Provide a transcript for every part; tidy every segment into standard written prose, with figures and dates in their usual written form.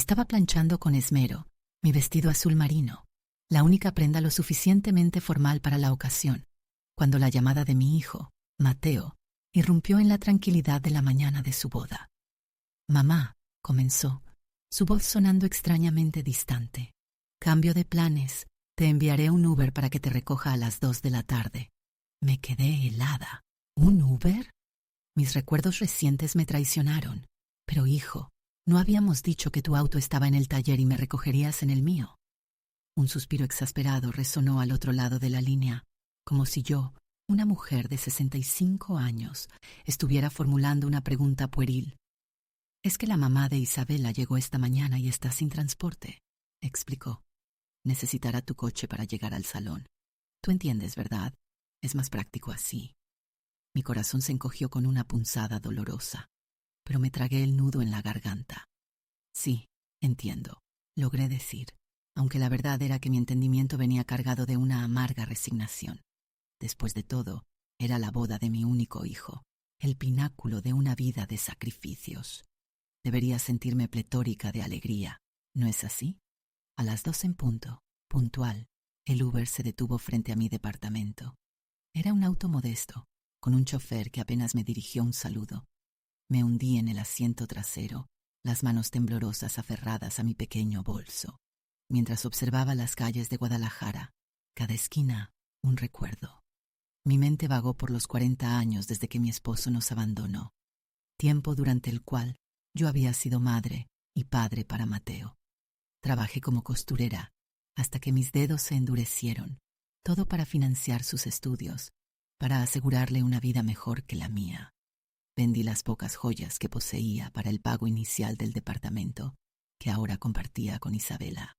Estaba planchando con esmero mi vestido azul marino, la única prenda lo suficientemente formal para la ocasión, cuando la llamada de mi hijo, Mateo, irrumpió en la tranquilidad de la mañana de su boda. «Mamá», comenzó, su voz sonando extrañamente distante. «Cambio de planes. Te enviaré un Uber para que te recoja a las 2 de la tarde». Me quedé helada. ¿Un Uber? Mis recuerdos recientes me traicionaron. Pero, hijo, ¿no habíamos dicho que tu auto estaba en el taller y me recogerías en el mío? Un suspiro exasperado resonó al otro lado de la línea, como si yo, una mujer de 65 años, estuviera formulando una pregunta pueril. «Es que la mamá de Isabela llegó esta mañana y está sin transporte», explicó. «Necesitará tu coche para llegar al salón. Tú entiendes, ¿verdad? Es más práctico así». Mi corazón se encogió con una punzada dolorosa, pero me tragué el nudo en la garganta. «Sí, entiendo», logré decir, aunque la verdad era que mi entendimiento venía cargado de una amarga resignación. Después de todo, era la boda de mi único hijo, el pináculo de una vida de sacrificios. Debería sentirme pletórica de alegría, ¿no es así? A las 2 en punto, puntual, el Uber se detuvo frente a mi departamento. Era un auto modesto, con un chofer que apenas me dirigió un saludo. Me hundí en el asiento trasero, las manos temblorosas aferradas a mi pequeño bolso, mientras observaba las calles de Guadalajara, cada esquina un recuerdo. Mi mente vagó por los 40 años desde que mi esposo nos abandonó, tiempo durante el cual yo había sido madre y padre para Mateo. Trabajé como costurera hasta que mis dedos se endurecieron, todo para financiar sus estudios, para asegurarle una vida mejor que la mía. Vendí las pocas joyas que poseía para el pago inicial del departamento, que ahora compartía con Isabela.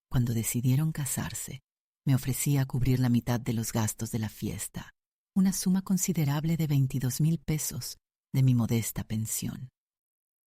Cuando decidieron casarse, me ofrecía cubrir la mitad de los gastos de la fiesta, una suma considerable de 22,000 pesos de mi modesta pensión.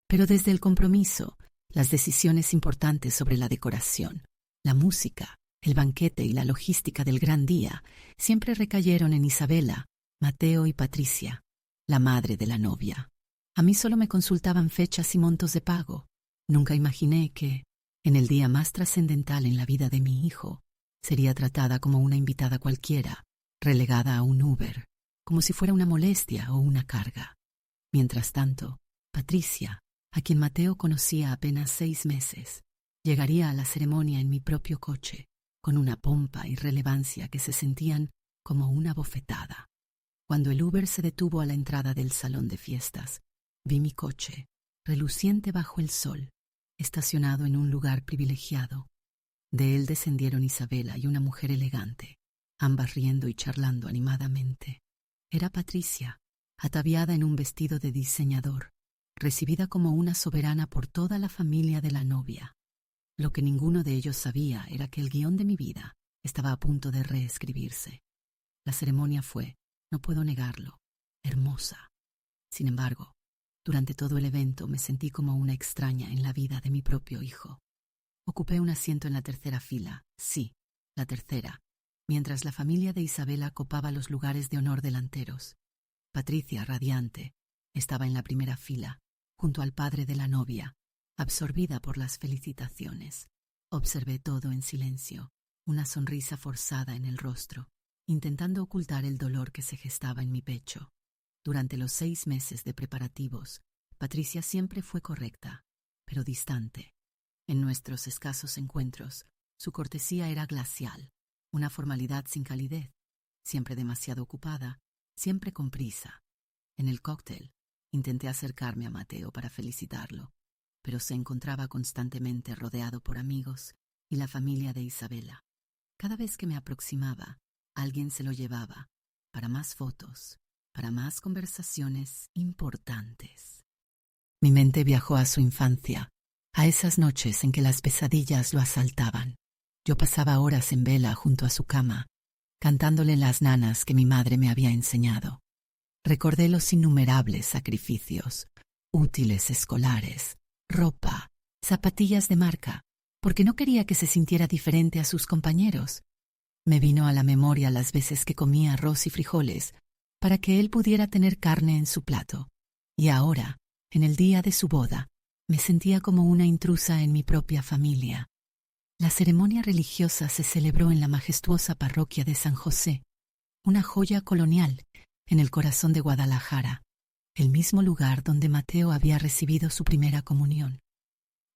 Pero desde el compromiso, las decisiones importantes sobre la decoración, la música, el banquete y la logística del gran día siempre recayeron en Isabela, Mateo y Patricia, la madre de la novia. A mí solo me consultaban fechas y montos de pago. Nunca imaginé que, en el día más trascendental en la vida de mi hijo, sería tratada como una invitada cualquiera, relegada a un Uber, como si fuera una molestia o una carga. Mientras tanto, Patricia, a quien Mateo conocía apenas 6 meses, llegaría a la ceremonia en mi propio coche, con una pompa y relevancia que se sentían como una bofetada. Cuando el Uber se detuvo a la entrada del salón de fiestas, vi mi coche, reluciente bajo el sol, estacionado en un lugar privilegiado. De él descendieron Isabela y una mujer elegante, ambas riendo y charlando animadamente. Era Patricia, ataviada en un vestido de diseñador, recibida como una soberana por toda la familia de la novia. Lo que ninguno de ellos sabía era que el guión de mi vida estaba a punto de reescribirse. La ceremonia fue, no puedo negarlo, hermosa. Sin embargo, durante todo el evento me sentí como una extraña en la vida de mi propio hijo. Ocupé un asiento en la tercera fila, sí, la tercera, mientras la familia de Isabela copaba los lugares de honor delanteros. Patricia, radiante, estaba en la primera fila, junto al padre de la novia, absorbida por las felicitaciones. Observé todo en silencio, una sonrisa forzada en el rostro, intentando ocultar el dolor que se gestaba en mi pecho. Durante los 6 meses de preparativos, Patricia siempre fue correcta, pero distante. En nuestros escasos encuentros, su cortesía era glacial, una formalidad sin calidez, siempre demasiado ocupada, siempre con prisa. En el cóctel, intenté acercarme a Mateo para felicitarlo, pero se encontraba constantemente rodeado por amigos y la familia de Isabela. Cada vez que me aproximaba, alguien se lo llevaba, para más fotos, para más conversaciones importantes. Mi mente viajó a su infancia, a esas noches en que las pesadillas lo asaltaban. Yo pasaba horas en vela junto a su cama, cantándole las nanas que mi madre me había enseñado. Recordé los innumerables sacrificios, útiles escolares, ropa, zapatillas de marca, porque no quería que se sintiera diferente a sus compañeros. Me vino a la memoria las veces que comía arroz y frijoles para que él pudiera tener carne en su plato. Y ahora, en el día de su boda, Me sentía como una intrusa en mi propia familia. La ceremonia religiosa se celebró en la majestuosa parroquia de San José, una joya colonial en el corazón de Guadalajara, el mismo lugar donde Mateo había recibido su primera comunión.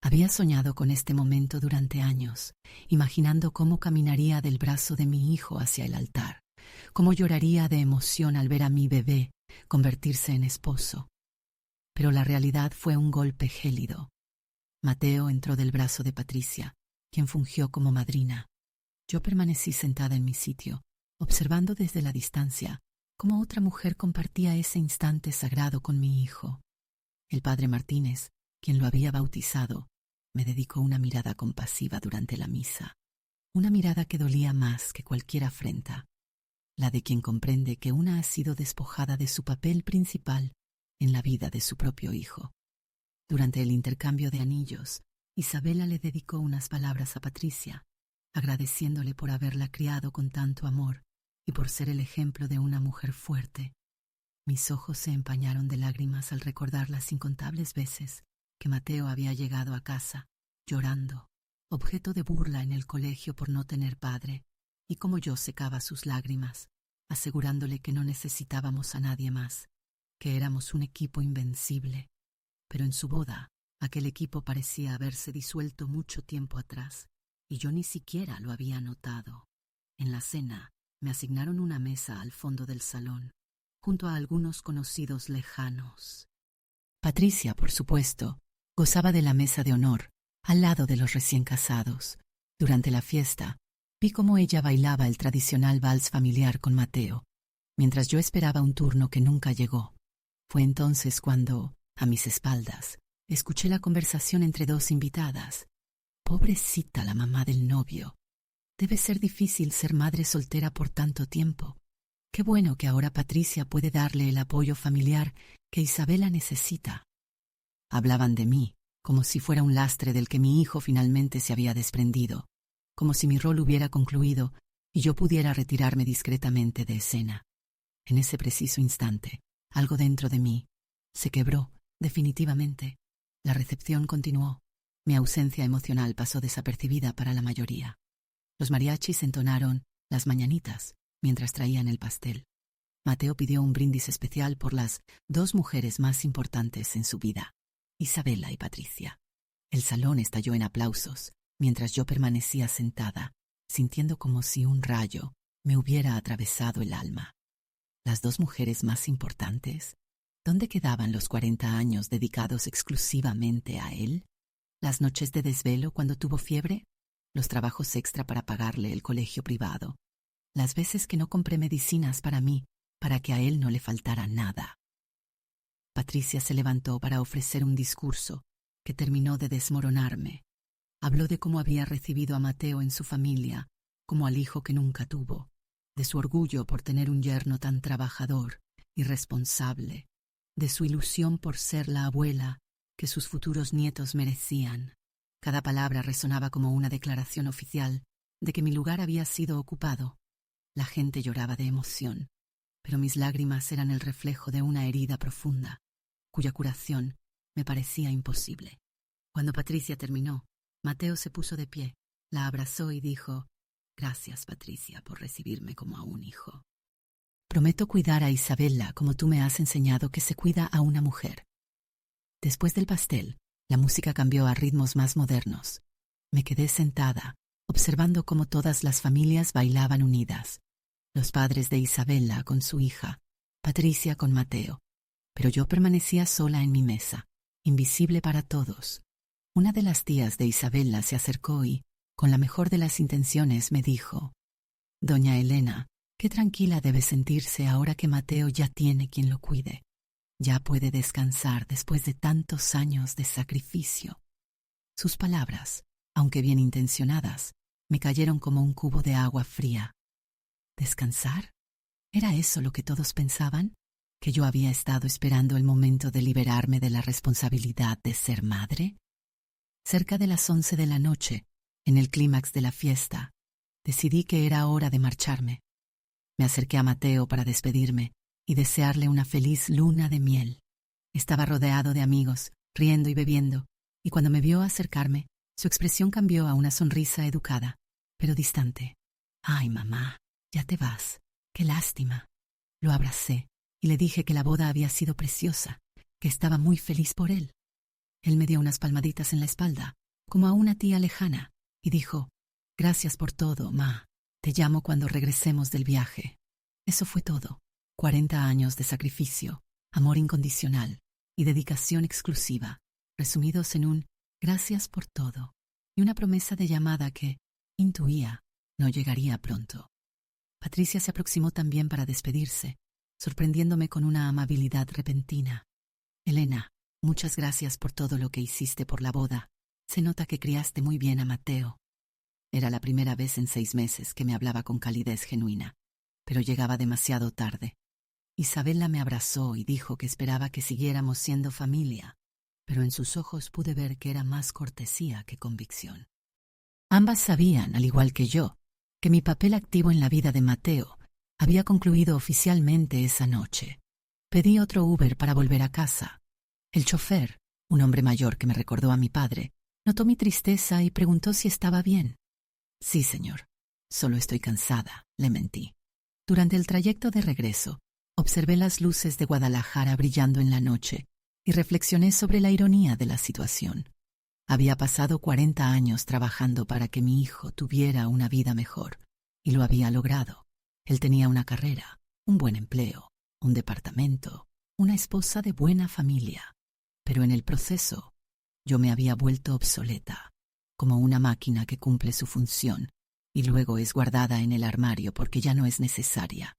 Había soñado con este momento durante años, imaginando cómo caminaría del brazo de mi hijo hacia el altar, cómo lloraría de emoción al ver a mi bebé convertirse en esposo. Pero la realidad fue un golpe gélido. Mateo entró del brazo de Patricia, quien fungió como madrina. Yo permanecí sentada en mi sitio, observando desde la distancia cómo otra mujer compartía ese instante sagrado con mi hijo. El padre Martínez, quien lo había bautizado, me dedicó una mirada compasiva durante la misa, una mirada que dolía más que cualquier afrenta, la de quien comprende que una ha sido despojada de su papel principal en la vida de su propio hijo. Durante el intercambio de anillos, Isabela le dedicó unas palabras a Patricia, agradeciéndole por haberla criado con tanto amor y por ser el ejemplo de una mujer fuerte. Mis ojos se empañaron de lágrimas al recordar las incontables veces que Mateo había llegado a casa, llorando, objeto de burla en el colegio por no tener padre, y cómo yo secaba sus lágrimas, asegurándole que no necesitábamos a nadie más, que éramos un equipo invencible. Pero en su boda, aquel equipo parecía haberse disuelto mucho tiempo atrás, y yo ni siquiera lo había notado. En la cena, me asignaron una mesa al fondo del salón, junto a algunos conocidos lejanos. Patricia, por supuesto, gozaba de la mesa de honor, al lado de los recién casados. Durante la fiesta, vi cómo ella bailaba el tradicional vals familiar con Mateo, mientras yo esperaba un turno que nunca llegó. Fue entonces cuando, a mis espaldas, escuché la conversación entre dos invitadas. Pobrecita la mamá del novio. Debe ser difícil ser madre soltera por tanto tiempo. Qué bueno que ahora Patricia puede darle el apoyo familiar que Isabela necesita. Hablaban de mí, como si fuera un lastre del que mi hijo finalmente se había desprendido, como si mi rol hubiera concluido y yo pudiera retirarme discretamente de escena. En ese preciso instante, algo dentro de mí se quebró, definitivamente. La recepción continuó. Mi ausencia emocional pasó desapercibida para la mayoría. Los mariachis entonaron las mañanitas mientras traían el pastel. Mateo pidió un brindis especial por las dos mujeres más importantes en su vida, Isabela y Patricia. El salón estalló en aplausos, mientras yo permanecía sentada, sintiendo como si un rayo me hubiera atravesado el alma. Las dos mujeres más importantes. ¿Dónde quedaban los 40 años dedicados exclusivamente a él? ¿Las noches de desvelo cuando tuvo fiebre? ¿Los trabajos extra para pagarle el colegio privado? ¿Las veces que no compré medicinas para mí, para que a él no le faltara nada? Patricia se levantó para ofrecer un discurso que terminó de desmoronarme. Habló de cómo había recibido a Mateo en su familia, como al hijo que nunca tuvo, de su orgullo por tener un yerno tan trabajador y responsable, de su ilusión por ser la abuela que sus futuros nietos merecían. Cada palabra resonaba como una declaración oficial de que mi lugar había sido ocupado. La gente lloraba de emoción, pero mis lágrimas eran el reflejo de una herida profunda, cuya curación me parecía imposible. Cuando Patricia terminó, Mateo se puso de pie, la abrazó y dijo: «Gracias, Patricia, por recibirme como a un hijo. Prometo cuidar a Isabela como tú me has enseñado que se cuida a una mujer». Después del pastel, la música cambió a ritmos más modernos. Me quedé sentada, observando cómo todas las familias bailaban unidas. Los padres de Isabela con su hija, Patricia con Mateo. Pero yo permanecía sola en mi mesa, invisible para todos. Una de las tías de Isabela se acercó y, con la mejor de las intenciones, me dijo: «Doña Elena, qué tranquila debe sentirse ahora que Mateo ya tiene quien lo cuide. Ya puede descansar después de tantos años de sacrificio». Sus palabras, aunque bien intencionadas, me cayeron como un cubo de agua fría. ¿Descansar? ¿Era eso lo que todos pensaban? ¿Que yo había estado esperando el momento de liberarme de la responsabilidad de ser madre? Cerca de las 11 de la noche, en el clímax de la fiesta, decidí que era hora de marcharme. Me acerqué a Mateo para despedirme y desearle una feliz luna de miel. Estaba rodeado de amigos, riendo y bebiendo, y cuando me vio acercarme, su expresión cambió a una sonrisa educada, pero distante. «Ay, mamá, ya te vas. Qué lástima». Lo abracé y le dije que la boda había sido preciosa, que estaba muy feliz por él. Él me dio unas palmaditas en la espalda, como a una tía lejana, y dijo: «Gracias por todo, ma. Te llamo cuando regresemos del viaje». Eso fue todo. 40 años de sacrificio, amor incondicional y dedicación exclusiva, resumidos en un «gracias por todo» y una promesa de llamada que, intuía, no llegaría pronto. Patricia se aproximó también para despedirse, sorprendiéndome con una amabilidad repentina. «Elena, muchas gracias por todo lo que hiciste por la boda. Se nota que criaste muy bien a Mateo». Era la primera vez en 6 meses que me hablaba con calidez genuina, pero llegaba demasiado tarde. Isabela me abrazó y dijo que esperaba que siguiéramos siendo familia, pero en sus ojos pude ver que era más cortesía que convicción. Ambas sabían, al igual que yo, que mi papel activo en la vida de Mateo había concluido oficialmente esa noche. Pedí otro Uber para volver a casa. El chofer, un hombre mayor que me recordó a mi padre, notó mi tristeza y preguntó si estaba bien. «Sí, señor. Solo estoy cansada», le mentí. Durante el trayecto de regreso, observé las luces de Guadalajara brillando en la noche y reflexioné sobre la ironía de la situación. Había pasado 40 años trabajando para que mi hijo tuviera una vida mejor, y lo había logrado. Él tenía una carrera, un buen empleo, un departamento, una esposa de buena familia. Pero en el proceso, yo me había vuelto obsoleta, como una máquina que cumple su función y luego es guardada en el armario porque ya no es necesaria.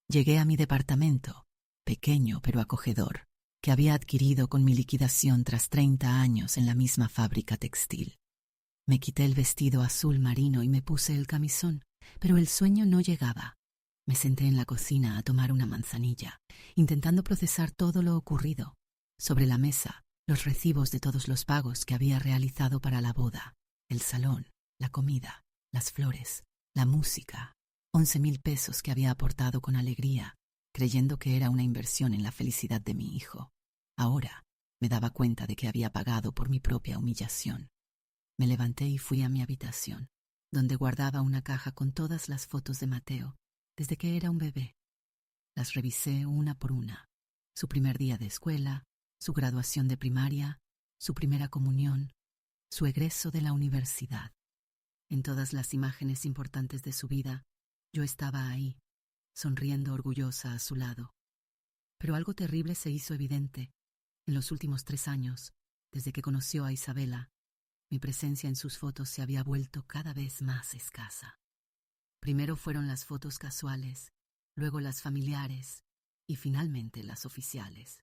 Llegué a mi departamento, pequeño pero acogedor, que había adquirido con mi liquidación tras 30 años en la misma fábrica textil. Me quité el vestido azul marino y me puse el camisón, pero el sueño no llegaba. Me senté en la cocina a tomar una manzanilla, intentando procesar todo lo ocurrido. Sobre la mesa, los recibos de todos los pagos que había realizado para la boda, el salón, la comida, las flores, la música, 11,000 pesos que había aportado con alegría, creyendo que era una inversión en la felicidad de mi hijo. Ahora me daba cuenta de que había pagado por mi propia humillación. Me levanté y fui a mi habitación, donde guardaba una caja con todas las fotos de Mateo, desde que era un bebé. Las revisé una por una: su primer día de escuela, su graduación de primaria, su primera comunión, su egreso de la universidad. En todas las imágenes importantes de su vida, yo estaba ahí, sonriendo orgullosa a su lado. Pero algo terrible se hizo evidente. En los últimos 3 años, desde que conoció a Isabela, mi presencia en sus fotos se había vuelto cada vez más escasa. Primero fueron las fotos casuales, luego las familiares y finalmente las oficiales.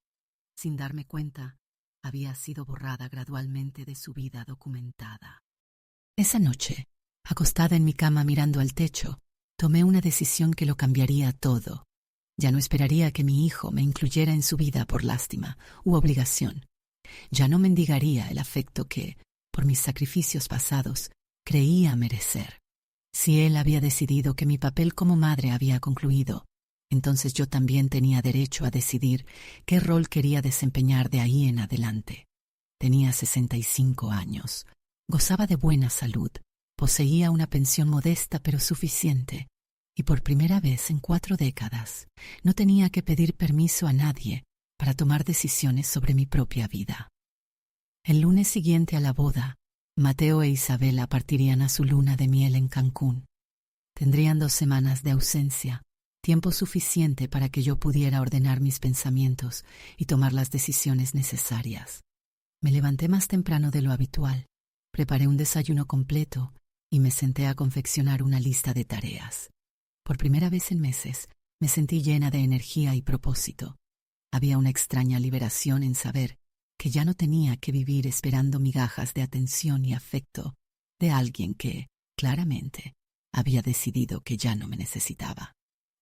Sin darme cuenta, había sido borrada gradualmente de su vida documentada. Esa noche, acostada en mi cama mirando al techo, tomé una decisión que lo cambiaría todo. Ya no esperaría que mi hijo me incluyera en su vida por lástima u obligación. Ya no mendigaría el afecto que, por mis sacrificios pasados, creía merecer. Si él había decidido que mi papel como madre había concluido, entonces yo también tenía derecho a decidir qué rol quería desempeñar de ahí en adelante. Tenía 65 años, gozaba de buena salud, poseía una pensión modesta pero suficiente, y por primera vez en 4 décadas no tenía que pedir permiso a nadie para tomar decisiones sobre mi propia vida. El lunes siguiente a la boda, Mateo e Isabela partirían a su luna de miel en Cancún. Tendrían 2 semanas de ausencia, tiempo suficiente para que yo pudiera ordenar mis pensamientos y tomar las decisiones necesarias. Me levanté más temprano de lo habitual, preparé un desayuno completo y me senté a confeccionar una lista de tareas. Por primera vez en meses, me sentí llena de energía y propósito. Había una extraña liberación en saber que ya no tenía que vivir esperando migajas de atención y afecto de alguien que, claramente, había decidido que ya no me necesitaba.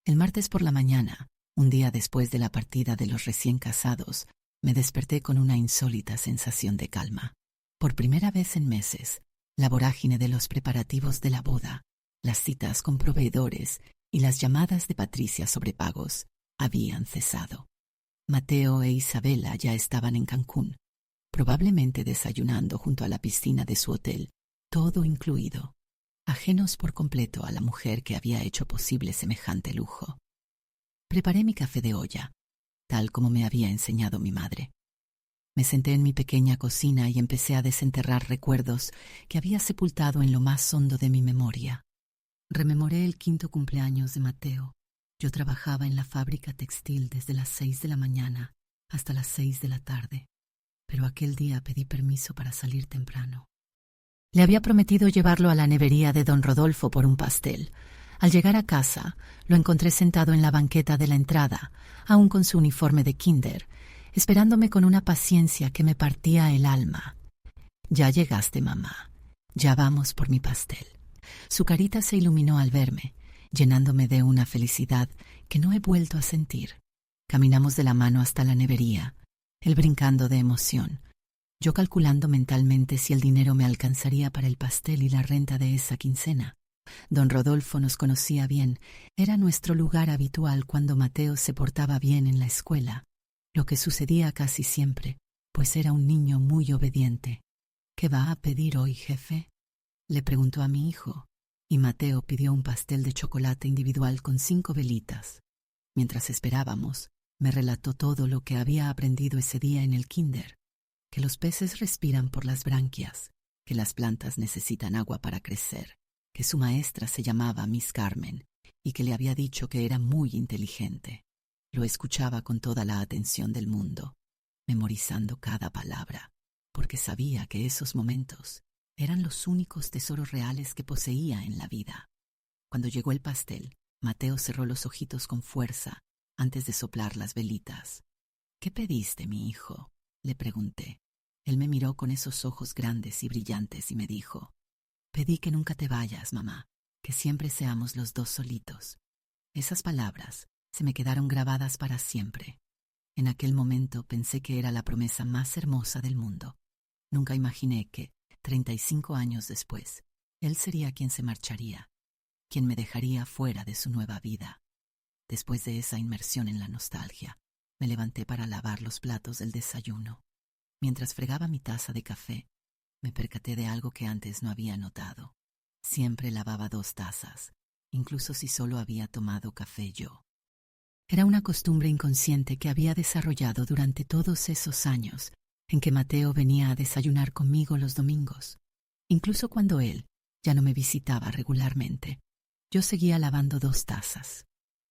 El martes por la mañana, un día después de la partida de los recién casados, me desperté con una insólita sensación de calma. Por primera vez en meses, la vorágine de los preparativos de la boda, las citas con proveedores y las llamadas de Patricia sobre pagos habían cesado. Mateo e Isabela ya estaban en Cancún. probablemente desayunando junto a la piscina de su hotel, todo incluido, ajenos por completo a la mujer que había hecho posible semejante lujo. Preparé mi café de olla, tal como me había enseñado mi madre. Me senté en mi pequeña cocina y empecé a desenterrar recuerdos que había sepultado en lo más hondo de mi memoria. Rememoré el 5º cumpleaños de Mateo. Yo trabajaba en la fábrica textil desde las 6 de la mañana hasta las 6 de la tarde, pero aquel día pedí permiso para salir temprano. Le había prometido llevarlo a la nevería de don Rodolfo por un pastel. Al llegar a casa, lo encontré sentado en la banqueta de la entrada, aún con su uniforme de kinder, esperándome con una paciencia que me partía el alma. «Ya llegaste, mamá. Ya vamos por mi pastel». Su carita se iluminó al verme, llenándome de una felicidad que no he vuelto a sentir. Caminamos de la mano hasta la nevería, él brincando de emoción, yo calculando mentalmente si el dinero me alcanzaría para el pastel y la renta de esa quincena. Don Rodolfo nos conocía bien, era nuestro lugar habitual cuando Mateo se portaba bien en la escuela, lo que sucedía casi siempre, pues era un niño muy obediente. «¿Qué va a pedir hoy, jefe?», le preguntó a mi hijo, y Mateo pidió un pastel de chocolate individual con 5 velitas. Mientras esperábamos, me relató todo lo que había aprendido ese día en el kinder, que los peces respiran por las branquias, que las plantas necesitan agua para crecer, que su maestra se llamaba Miss Carmen y que le había dicho que era muy inteligente. Lo escuchaba con toda la atención del mundo, memorizando cada palabra, porque sabía que esos momentos eran los únicos tesoros reales que poseía en la vida. Cuando llegó el pastel, Mateo cerró los ojitos con fuerza antes de soplar las velitas. «¿Qué pediste, mi hijo?», le pregunté. Él me miró con esos ojos grandes y brillantes y me dijo: «Pedí que nunca te vayas, mamá, que siempre seamos los dos solitos». Esas palabras se me quedaron grabadas para siempre. En aquel momento pensé que era la promesa más hermosa del mundo. Nunca imaginé que, 35 años después, él sería quien se marcharía, quien me dejaría fuera de su nueva vida. Después de esa inmersión en la nostalgia, me levanté para lavar los platos del desayuno. Mientras fregaba mi taza de café, me percaté de algo que antes no había notado. Siempre lavaba 2 tazas, incluso si solo había tomado café yo. Era una costumbre inconsciente que había desarrollado durante todos esos años en que Mateo venía a desayunar conmigo los domingos. Incluso cuando él ya no me visitaba regularmente, yo seguía lavando 2 tazas,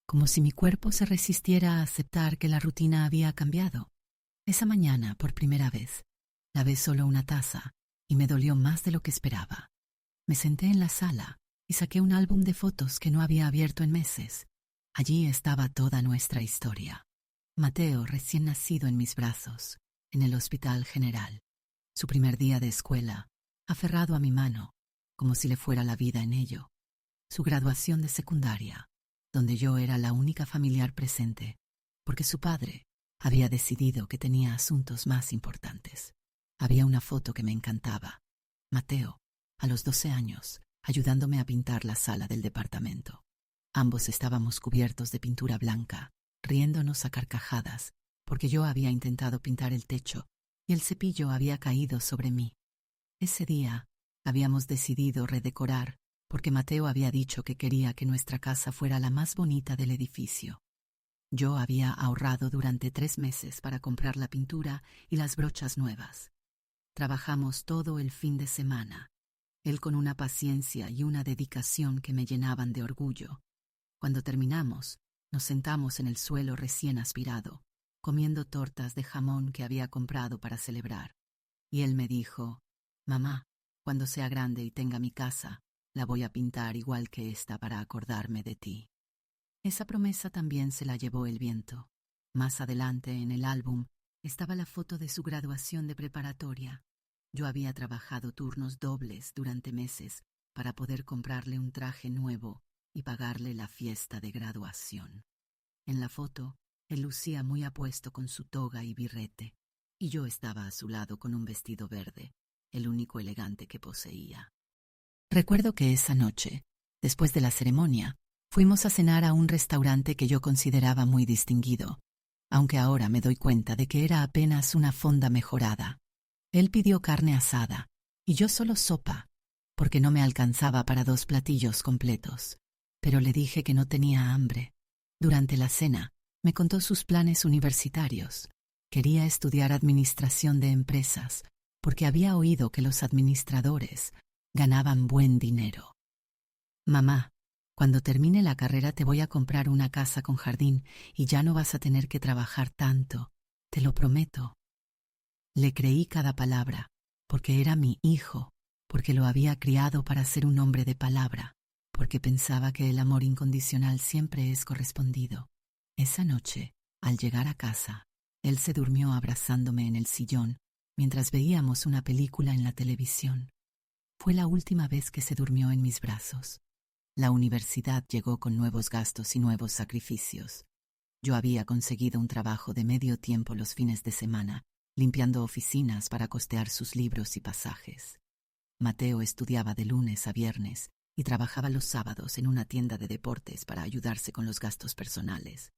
como si mi cuerpo se resistiera a aceptar que la rutina había cambiado. Esa mañana, por primera vez, lavé solo 1 taza y me dolió más de lo que esperaba. Me senté en la sala y saqué un álbum de fotos que no había abierto en meses. Allí estaba toda nuestra historia. Mateo recién nacido en mis brazos, en el Hospital General. Su primer día de escuela, aferrado a mi mano, como si le fuera la vida en ello. Su graduación de secundaria, donde yo era la única familiar presente, porque su padre había decidido que tenía asuntos más importantes. Había una foto que me encantaba. Mateo, a los 12 años, ayudándome a pintar la sala del departamento. Ambos estábamos cubiertos de pintura blanca, riéndonos a carcajadas, porque yo había intentado pintar el techo y el cepillo había caído sobre mí. Ese día habíamos decidido redecorar, porque Mateo había dicho que quería que nuestra casa fuera la más bonita del edificio. Yo había ahorrado durante 3 meses para comprar la pintura y las brochas nuevas. Trabajamos todo el fin de semana, él con una paciencia y una dedicación que me llenaban de orgullo. Cuando terminamos, nos sentamos en el suelo recién aspirado, comiendo tortas de jamón que había comprado para celebrar. Y él me dijo: «Mamá, cuando sea grande y tenga mi casa, la voy a pintar igual que esta para acordarme de ti». Esa promesa también se la llevó el viento. Más adelante en el álbum estaba la foto de su graduación de preparatoria. Yo había trabajado turnos dobles durante meses para poder comprarle un traje nuevo y pagarle la fiesta de graduación. En la foto, él lucía muy apuesto con su toga y birrete, y yo estaba a su lado con un vestido verde, el único elegante que poseía. Recuerdo que esa noche, después de la ceremonia, fuimos a cenar a un restaurante que yo consideraba muy distinguido, aunque ahora me doy cuenta de que era apenas una fonda mejorada. Él pidió carne asada y yo solo sopa, porque no me alcanzaba para 2 platillos completos. Pero le dije que no tenía hambre. Durante la cena, me contó sus planes universitarios. Quería estudiar administración de empresas, porque había oído que los administradores ganaban buen dinero. Mamá, cuando termine la carrera te voy a comprar una casa con jardín y ya no vas a tener que trabajar tanto, te lo prometo. Le creí cada palabra, porque era mi hijo, porque lo había criado para ser un hombre de palabra, porque pensaba que el amor incondicional siempre es correspondido. Esa noche, al llegar a casa, él se durmió abrazándome en el sillón mientras veíamos una película en la televisión. Fue la última vez que se durmió en mis brazos. La universidad llegó con nuevos gastos y nuevos sacrificios. Yo había conseguido un trabajo de medio tiempo los fines de semana, limpiando oficinas para costear sus libros y pasajes. Mateo estudiaba de lunes a viernes y trabajaba los sábados en una tienda de deportes para ayudarse con los gastos personales.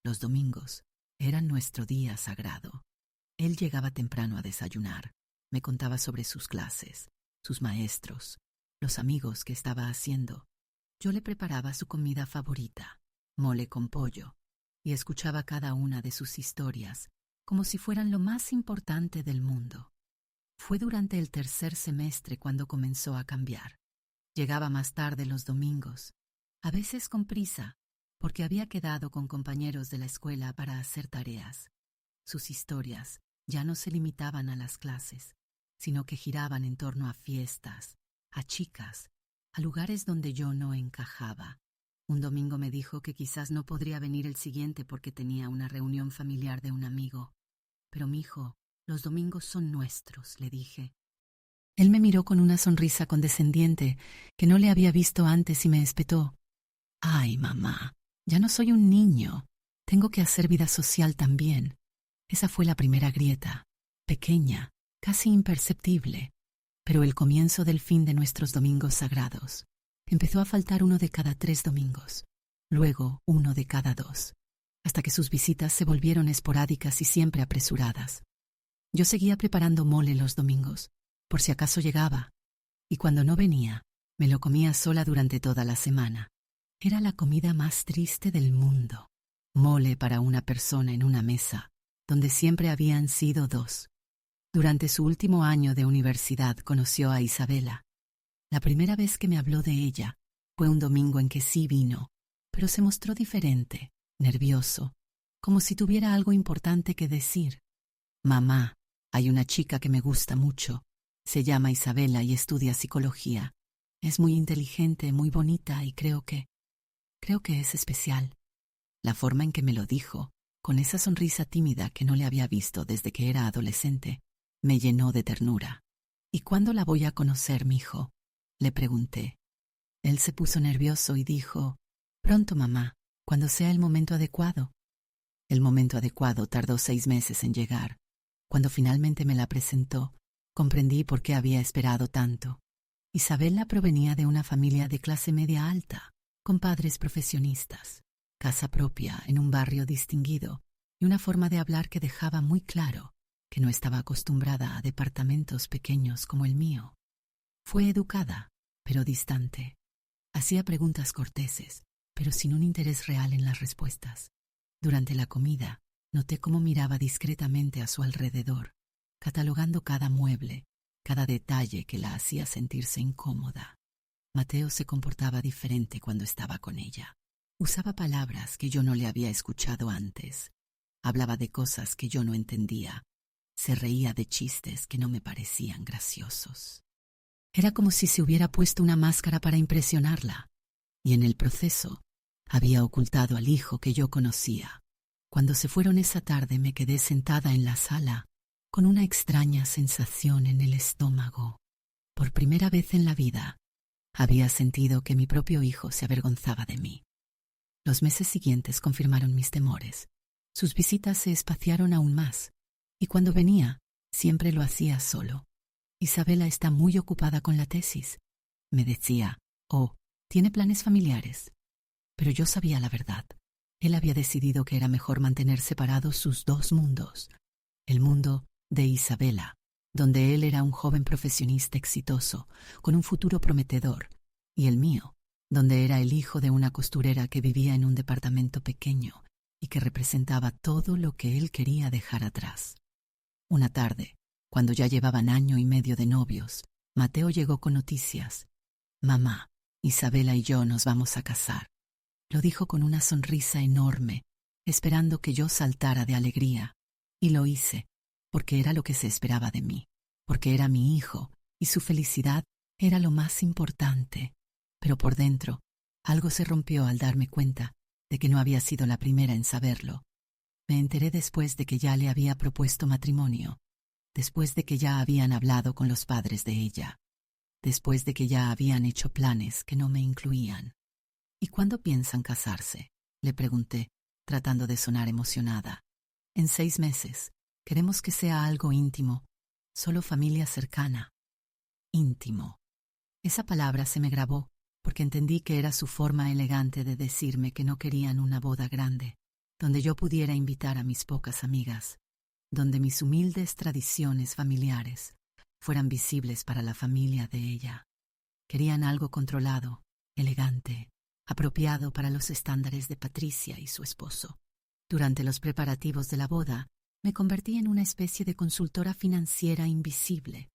Los domingos eran nuestro día sagrado. Él llegaba temprano a desayunar, me contaba sobre sus clases, sus maestros, los amigos que estaba haciendo. Yo le preparaba su comida favorita, mole con pollo, y escuchaba cada una de sus historias como si fueran lo más importante del mundo. Fue durante el 3er semestre cuando comenzó a cambiar. Llegaba más tarde los domingos, a veces con prisa, porque había quedado con compañeros de la escuela para hacer tareas. Sus historias ya no se limitaban a las clases, sino que giraban en torno a fiestas, a chicas, a lugares donde yo no encajaba. Un domingo me dijo que quizás no podría venir el siguiente porque tenía una reunión familiar de un amigo. Pero mijo, los domingos son nuestros, le dije. Él me miró con una sonrisa condescendiente que no le había visto antes y me espetó. Ay, mamá, ya no soy un niño. Tengo que hacer vida social también. Esa fue la primera grieta, pequeña, casi imperceptible, pero el comienzo del fin de nuestros domingos sagrados. Empezó a faltar 1 de cada 3 domingos, luego 1 de cada 2, hasta que sus visitas se volvieron esporádicas y siempre apresuradas. Yo seguía preparando mole los domingos, por si acaso llegaba, y cuando no venía, me lo comía sola durante toda la semana. Era la comida más triste del mundo. Mole para una persona en una mesa, donde siempre habían sido 2. Durante su último año de universidad conoció a Isabela. La primera vez que me habló de ella fue un domingo en que sí vino, pero se mostró diferente, nervioso, como si tuviera algo importante que decir. Mamá, hay una chica que me gusta mucho. Se llama Isabela y estudia psicología. Es muy inteligente, muy bonita y creo que es especial. La forma en que me lo dijo, con esa sonrisa tímida que no le había visto desde que era adolescente, me llenó de ternura. ¿Y cuándo la voy a conocer, mijo?, le pregunté. Él se puso nervioso y dijo, pronto, mamá, cuando sea el momento adecuado. El momento adecuado tardó 6 meses en llegar. Cuando finalmente me la presentó, comprendí por qué había esperado tanto. Isabela provenía de una familia de clase media alta, con padres profesionistas, casa propia en un barrio distinguido y una forma de hablar que dejaba muy claro que no estaba acostumbrada a departamentos pequeños como el mío. Fue educada, pero distante. Hacía preguntas corteses, pero sin un interés real en las respuestas. Durante la comida, noté cómo miraba discretamente a su alrededor, catalogando cada mueble, cada detalle que la hacía sentirse incómoda. Mateo se comportaba diferente cuando estaba con ella. Usaba palabras que yo no le había escuchado antes. Hablaba de cosas que yo no entendía. Se reía de chistes que no me parecían graciosos. Era como si se hubiera puesto una máscara para impresionarla, y en el proceso había ocultado al hijo que yo conocía. Cuando se fueron esa tarde me quedé sentada en la sala con una extraña sensación en el estómago. Por primera vez en la vida, había sentido que mi propio hijo se avergonzaba de mí. Los meses siguientes confirmaron mis temores. Sus visitas se espaciaron aún más, y cuando venía, siempre lo hacía solo. Isabela está muy ocupada con la tesis, me decía. Tiene planes familiares. Pero yo sabía la verdad. Él había decidido que era mejor mantener separados sus 2 mundos, el mundo de Isabela donde él era un joven profesionista exitoso, con un futuro prometedor, y el mío, donde era el hijo de una costurera que vivía en un departamento pequeño y que representaba todo lo que él quería dejar atrás. Una tarde, cuando ya llevaban año y medio de novios, Mateo llegó con noticias. «Mamá, Isabela y yo nos vamos a casar». Lo dijo con una sonrisa enorme, esperando que yo saltara de alegría. Y lo hice, porque era lo que se esperaba de mí, porque era mi hijo, y su felicidad era lo más importante. Pero por dentro, algo se rompió al darme cuenta de que no había sido la primera en saberlo. Me enteré después de que ya le había propuesto matrimonio, después de que ya habían hablado con los padres de ella, después de que ya habían hecho planes que no me incluían. «¿Y cuándo piensan casarse?», le pregunté, tratando de sonar emocionada. «En 6 meses. Queremos que sea algo íntimo, solo familia cercana». Íntimo. Esa palabra se me grabó porque entendí que era su forma elegante de decirme que no querían una boda grande, donde yo pudiera invitar a mis pocas amigas, donde mis humildes tradiciones familiares fueran visibles para la familia de ella. Querían algo controlado, elegante, apropiado para los estándares de Patricia y su esposo. Durante los preparativos de la boda, me convertí en una especie de consultora financiera invisible.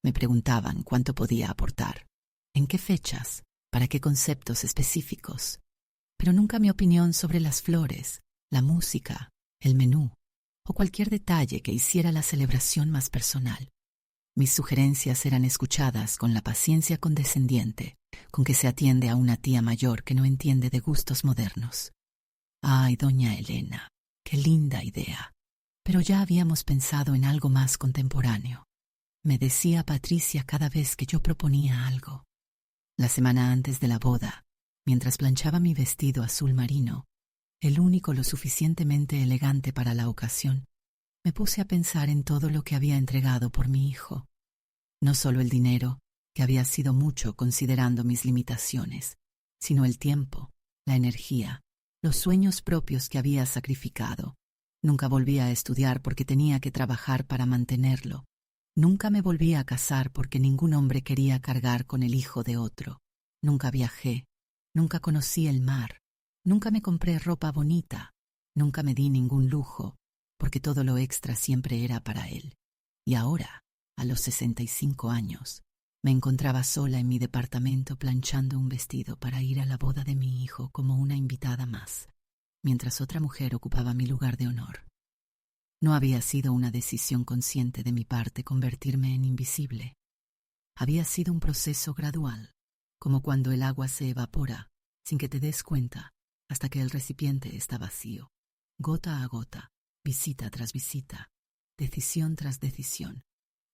Me preguntaban cuánto podía aportar, en qué fechas, para qué conceptos específicos, pero nunca mi opinión sobre las flores, la música, el menú o cualquier detalle que hiciera la celebración más personal. Mis sugerencias eran escuchadas con la paciencia condescendiente con que se atiende a una tía mayor que no entiende de gustos modernos. «Ay, doña Elena, qué linda idea. Pero ya habíamos pensado en algo más contemporáneo», me decía Patricia cada vez que yo proponía algo. La semana antes de la boda, mientras planchaba mi vestido azul marino, el único lo suficientemente elegante para la ocasión, me puse a pensar en todo lo que había entregado por mi hijo. No solo el dinero, que había sido mucho considerando mis limitaciones, sino el tiempo, la energía, los sueños propios que había sacrificado. Nunca volví a estudiar porque tenía que trabajar para mantenerlo. Nunca me volví a casar porque ningún hombre quería cargar con el hijo de otro. Nunca viajé, nunca conocí el mar, nunca me compré ropa bonita, nunca me di ningún lujo, porque todo lo extra siempre era para él. Y ahora, a los 65 años, me encontraba sola en mi departamento planchando un vestido para ir a la boda de mi hijo como una invitada más, mientras otra mujer ocupaba mi lugar de honor. No había sido una decisión consciente de mi parte convertirme en invisible. Había sido un proceso gradual, como cuando el agua se evapora, sin que te des cuenta, hasta que el recipiente está vacío, gota a gota, visita tras visita, decisión tras decisión.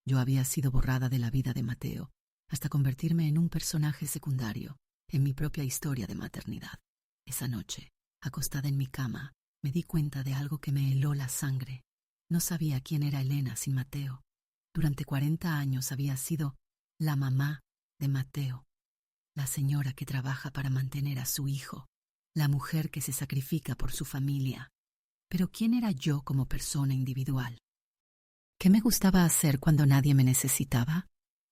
Yo había sido borrada de la vida de Mateo, hasta convertirme en un personaje secundario en mi propia historia de maternidad. Esa noche, acostada en mi cama, me di cuenta de algo que me heló la sangre. No sabía quién era Elena sin Mateo. Durante 40 años había sido la mamá de Mateo, la señora que trabaja para mantener a su hijo, la mujer que se sacrifica por su familia. Pero ¿quién era yo como persona individual? ¿Qué me gustaba hacer cuando nadie me necesitaba?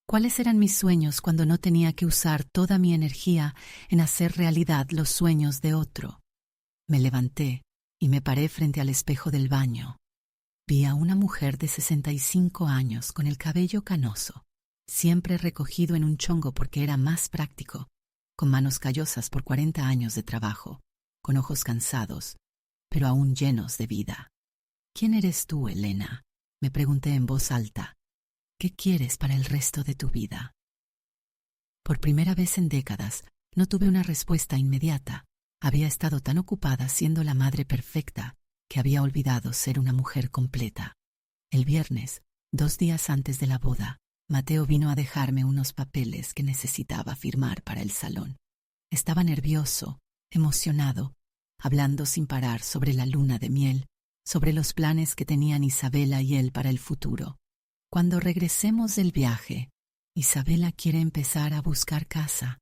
¿Cuáles eran mis sueños cuando no tenía que usar toda mi energía en hacer realidad los sueños de otro? Me levanté y me paré frente al espejo del baño. Vi a una mujer de 65 años con el cabello canoso, siempre recogido en un chongo porque era más práctico, con manos callosas por 40 años de trabajo, con ojos cansados, pero aún llenos de vida. «¿Quién eres tú, Elena?», me pregunté en voz alta. «¿Qué quieres para el resto de tu vida?». Por primera vez en décadas, no tuve una respuesta inmediata. Había estado tan ocupada siendo la madre perfecta que había olvidado ser una mujer completa. El viernes, 2 días antes de la boda, Mateo vino a dejarme unos papeles que necesitaba firmar para el salón. Estaba nervioso, emocionado, hablando sin parar sobre la luna de miel, sobre los planes que tenían Isabela y él para el futuro. «Cuando regresemos del viaje, Isabela quiere empezar a buscar casa,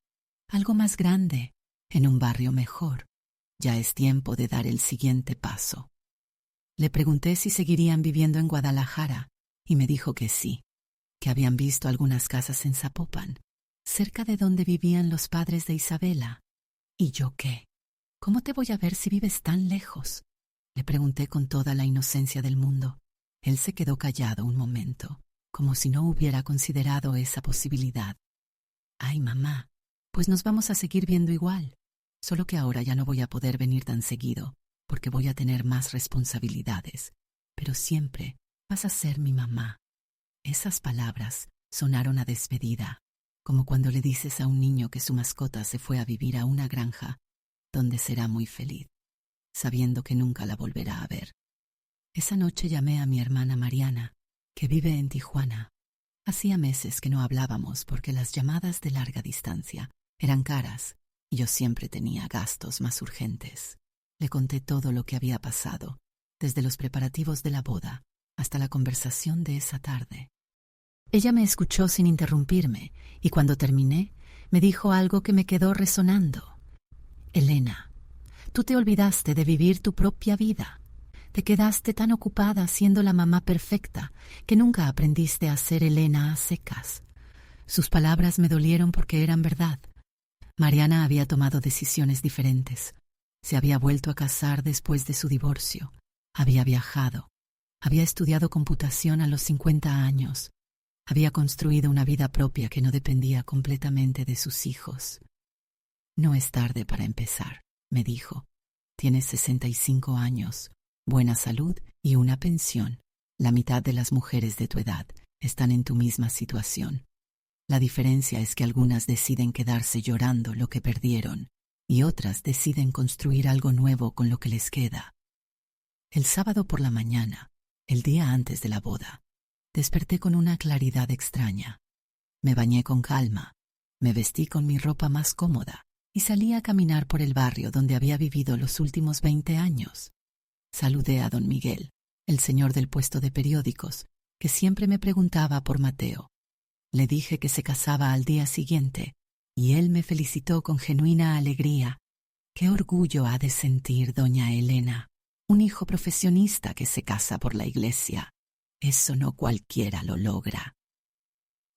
algo más grande, en un barrio mejor. Ya es tiempo de dar el siguiente paso». Le pregunté si seguirían viviendo en Guadalajara y me dijo que sí, que habían visto algunas casas en Zapopan, cerca de donde vivían los padres de Isabela. ¿Y yo qué? ¿Cómo te voy a ver si vives tan lejos? Le pregunté con toda la inocencia del mundo. Él se quedó callado un momento, como si no hubiera considerado esa posibilidad. Ay, mamá, pues nos vamos a seguir viendo igual, solo que ahora ya no voy a poder venir tan seguido, porque voy a tener más responsabilidades, pero siempre vas a ser mi mamá. Esas palabras sonaron a despedida, como cuando le dices a un niño que su mascota se fue a vivir a una granja, donde será muy feliz, sabiendo que nunca la volverá a ver. Esa noche llamé a mi hermana Mariana, que vive en Tijuana. Hacía meses que no hablábamos porque las llamadas de larga distancia eran caras y yo siempre tenía gastos más urgentes. Le conté todo lo que había pasado, desde los preparativos de la boda hasta la conversación de esa tarde. Ella me escuchó sin interrumpirme y cuando terminé me dijo algo que me quedó resonando. Elena, tú te olvidaste de vivir tu propia vida. Te quedaste tan ocupada siendo la mamá perfecta que nunca aprendiste a ser Elena a secas. Sus palabras me dolieron porque eran verdad. Mariana había tomado decisiones diferentes. Se había vuelto a casar después de su divorcio. Había viajado. Había estudiado computación a los 50 años. Había construido una vida propia que no dependía completamente de sus hijos. No es tarde para empezar, me dijo. Tienes 65 años, buena salud y una pensión. La mitad de las mujeres de tu edad están en tu misma situación. La diferencia es que algunas deciden quedarse llorando lo que perdieron y otras deciden construir algo nuevo con lo que les queda. El sábado por la mañana, el día antes de la boda, desperté con una claridad extraña. Me bañé con calma, me vestí con mi ropa más cómoda y salí a caminar por el barrio donde había vivido los últimos 20 años. Saludé a don Miguel, el señor del puesto de periódicos, que siempre me preguntaba por Mateo. Le dije que se casaba al día siguiente y él me felicitó con genuina alegría. Qué orgullo ha de sentir doña Elena, un hijo profesionista que se casa por la iglesia. Eso no cualquiera lo logra.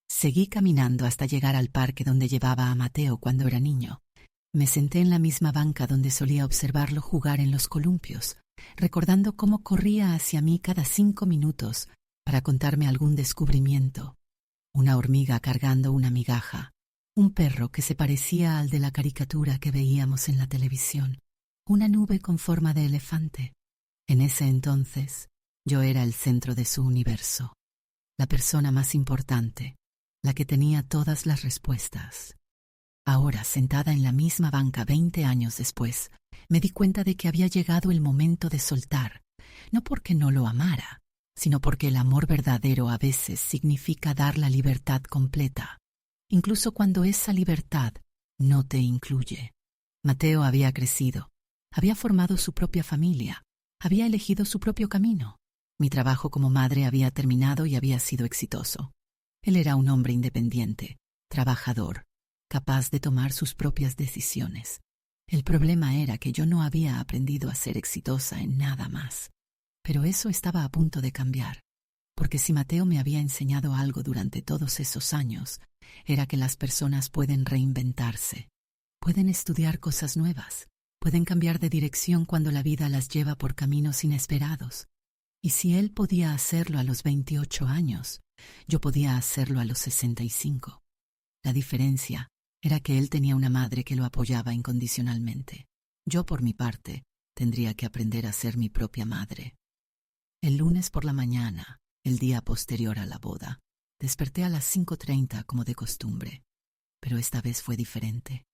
Seguí caminando hasta llegar al parque donde llevaba a Mateo cuando era niño. Me senté en la misma banca donde solía observarlo jugar en los columpios, recordando cómo corría hacia mí cada 5 minutos para contarme algún descubrimiento. Una hormiga cargando una migaja, un perro que se parecía al de la caricatura que veíamos en la televisión, una nube con forma de elefante. En ese entonces, yo era el centro de su universo, la persona más importante, la que tenía todas las respuestas. Ahora, sentada en la misma banca 20 años después, me di cuenta de que había llegado el momento de soltar, no porque no lo amara, sino porque el amor verdadero a veces significa dar la libertad completa, incluso cuando esa libertad no te incluye. Mateo había crecido, había formado su propia familia, había elegido su propio camino. Mi trabajo como madre había terminado y había sido exitoso. Él era un hombre independiente, trabajador, capaz de tomar sus propias decisiones. El problema era que yo no había aprendido a ser exitosa en nada más. Pero eso estaba a punto de cambiar, porque si Mateo me había enseñado algo durante todos esos años, era que las personas pueden reinventarse, pueden estudiar cosas nuevas, pueden cambiar de dirección cuando la vida las lleva por caminos inesperados. Y si él podía hacerlo a los 28 años, yo podía hacerlo a los 65. La diferencia era que él tenía una madre que lo apoyaba incondicionalmente. Yo, por mi parte, tendría que aprender a ser mi propia madre. El lunes por la mañana, el día posterior a la boda, desperté a las 5:30 como de costumbre, pero esta vez fue diferente.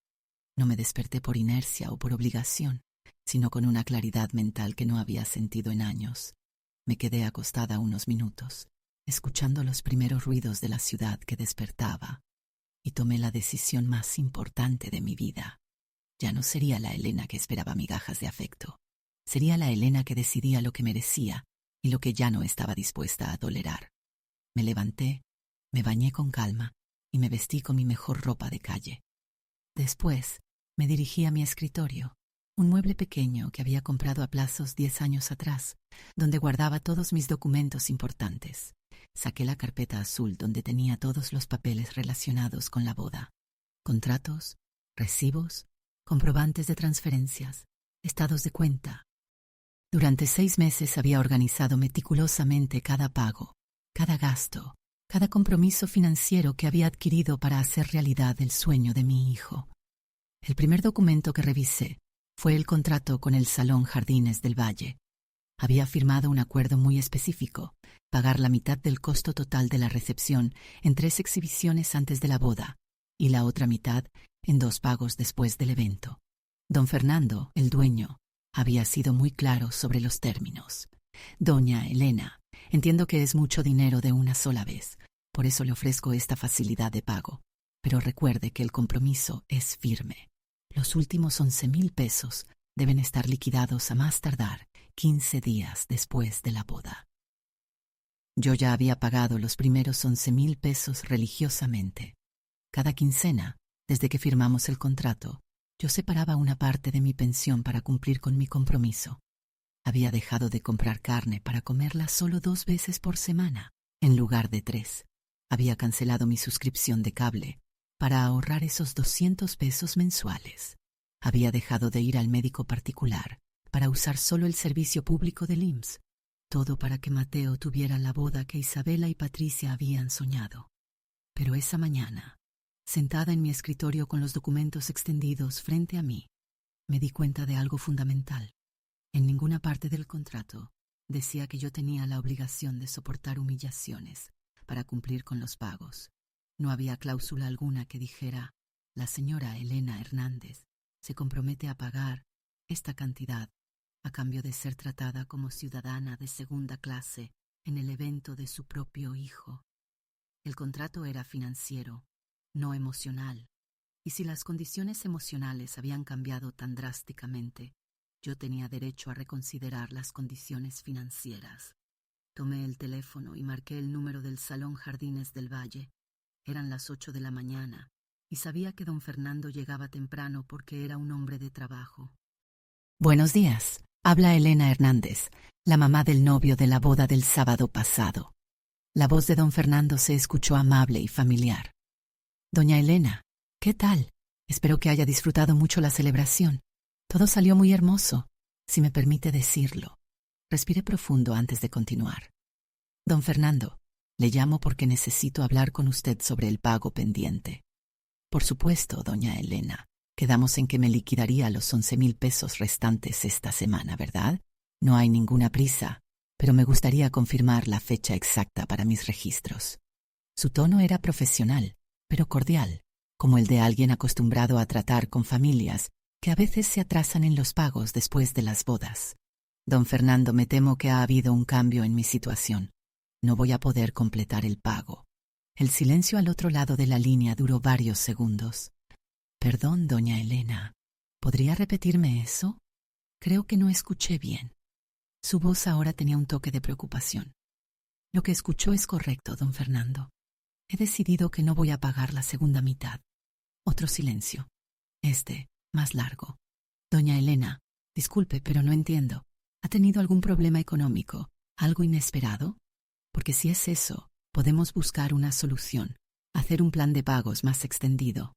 No me desperté por inercia o por obligación, sino con una claridad mental que no había sentido en años. Me quedé acostada unos minutos, escuchando los primeros ruidos de la ciudad que despertaba, y tomé la decisión más importante de mi vida. Ya no sería la Elena que esperaba migajas de afecto, sería la Elena que decidía lo que merecía y lo que ya no estaba dispuesta a tolerar. Me levanté, me bañé con calma y me vestí con mi mejor ropa de calle. Después me dirigí a mi escritorio, un mueble pequeño que había comprado a plazos 10 años atrás, donde guardaba todos mis documentos importantes. saqué la carpeta azul donde tenía todos los papeles relacionados con la boda. Contratos, recibos, comprobantes de transferencias, estados de cuenta. Durante 6 meses había organizado meticulosamente cada pago, cada gasto, cada compromiso financiero que había adquirido para hacer realidad el sueño de mi hijo. El primer documento que revisé fue el contrato con el Salón Jardines del Valle. Había firmado un acuerdo muy específico, pagar la mitad del costo total de la recepción en 3 exhibiciones antes de la boda y la otra mitad en 2 pagos después del evento. Don Fernando, el dueño, había sido muy claro sobre los términos. Doña Elena, entiendo que es mucho dinero de una sola vez, por eso le ofrezco esta facilidad de pago, pero recuerde que el compromiso es firme. Los últimos 11,000 pesos deben estar liquidados a más tardar 15 días después de la boda. Yo ya había pagado los primeros 11,000 pesos religiosamente. Cada quincena, desde que firmamos el contrato, yo separaba una parte de mi pensión para cumplir con mi compromiso. Había dejado de comprar carne para comerla solo 2 veces por semana, en lugar de 3. Había cancelado mi suscripción de cable para ahorrar esos 200 pesos mensuales. Había dejado de ir al médico particular para usar solo el servicio público del IMSS. Todo para que Mateo tuviera la boda que Isabela y Patricia habían soñado. Pero esa mañana, sentada en mi escritorio con los documentos extendidos frente a mí, me di cuenta de algo fundamental. En ninguna parte del contrato decía que yo tenía la obligación de soportar humillaciones para cumplir con los pagos. No había cláusula alguna que dijera: la señora Elena Hernández se compromete a pagar esta cantidad a cambio de ser tratada como ciudadana de segunda clase en el evento de su propio hijo. El contrato era financiero, no emocional, y si las condiciones emocionales habían cambiado tan drásticamente, yo tenía derecho a reconsiderar las condiciones financieras. Tomé el teléfono y marqué el número del Salón Jardines del Valle. Eran las 8 de la mañana y sabía que don Fernando llegaba temprano porque era un hombre de trabajo. Buenos días, habla Elena Hernández, la mamá del novio de la boda del sábado pasado. La voz de don Fernando se escuchó amable y familiar. Doña Elena, ¿qué tal? Espero que haya disfrutado mucho la celebración. Todo salió muy hermoso, si me permite decirlo. Respiré profundo antes de continuar. Don Fernando, le llamo porque necesito hablar con usted sobre el pago pendiente. Por supuesto, doña Elena. Quedamos en que me liquidaría los 11,000 pesos restantes esta semana, ¿verdad? No hay ninguna prisa, pero me gustaría confirmar la fecha exacta para mis registros. Su tono era profesional, pero cordial, como el de alguien acostumbrado a tratar con familias que a veces se atrasan en los pagos después de las bodas. Don Fernando, me temo que ha habido un cambio en mi situación. No voy a poder completar el pago. El silencio al otro lado de la línea duró varios segundos. Perdón, doña Elena. ¿Podría repetirme eso? Creo que no escuché bien. Su voz ahora tenía un toque de preocupación. Lo que escuchó es correcto, don Fernando. He decidido que no voy a pagar la segunda mitad. Otro silencio. Más largo. Doña Elena, disculpe, pero no entiendo. ¿Ha tenido algún problema económico? ¿Algo inesperado? Porque si es eso, podemos buscar una solución. Hacer un plan de pagos más extendido.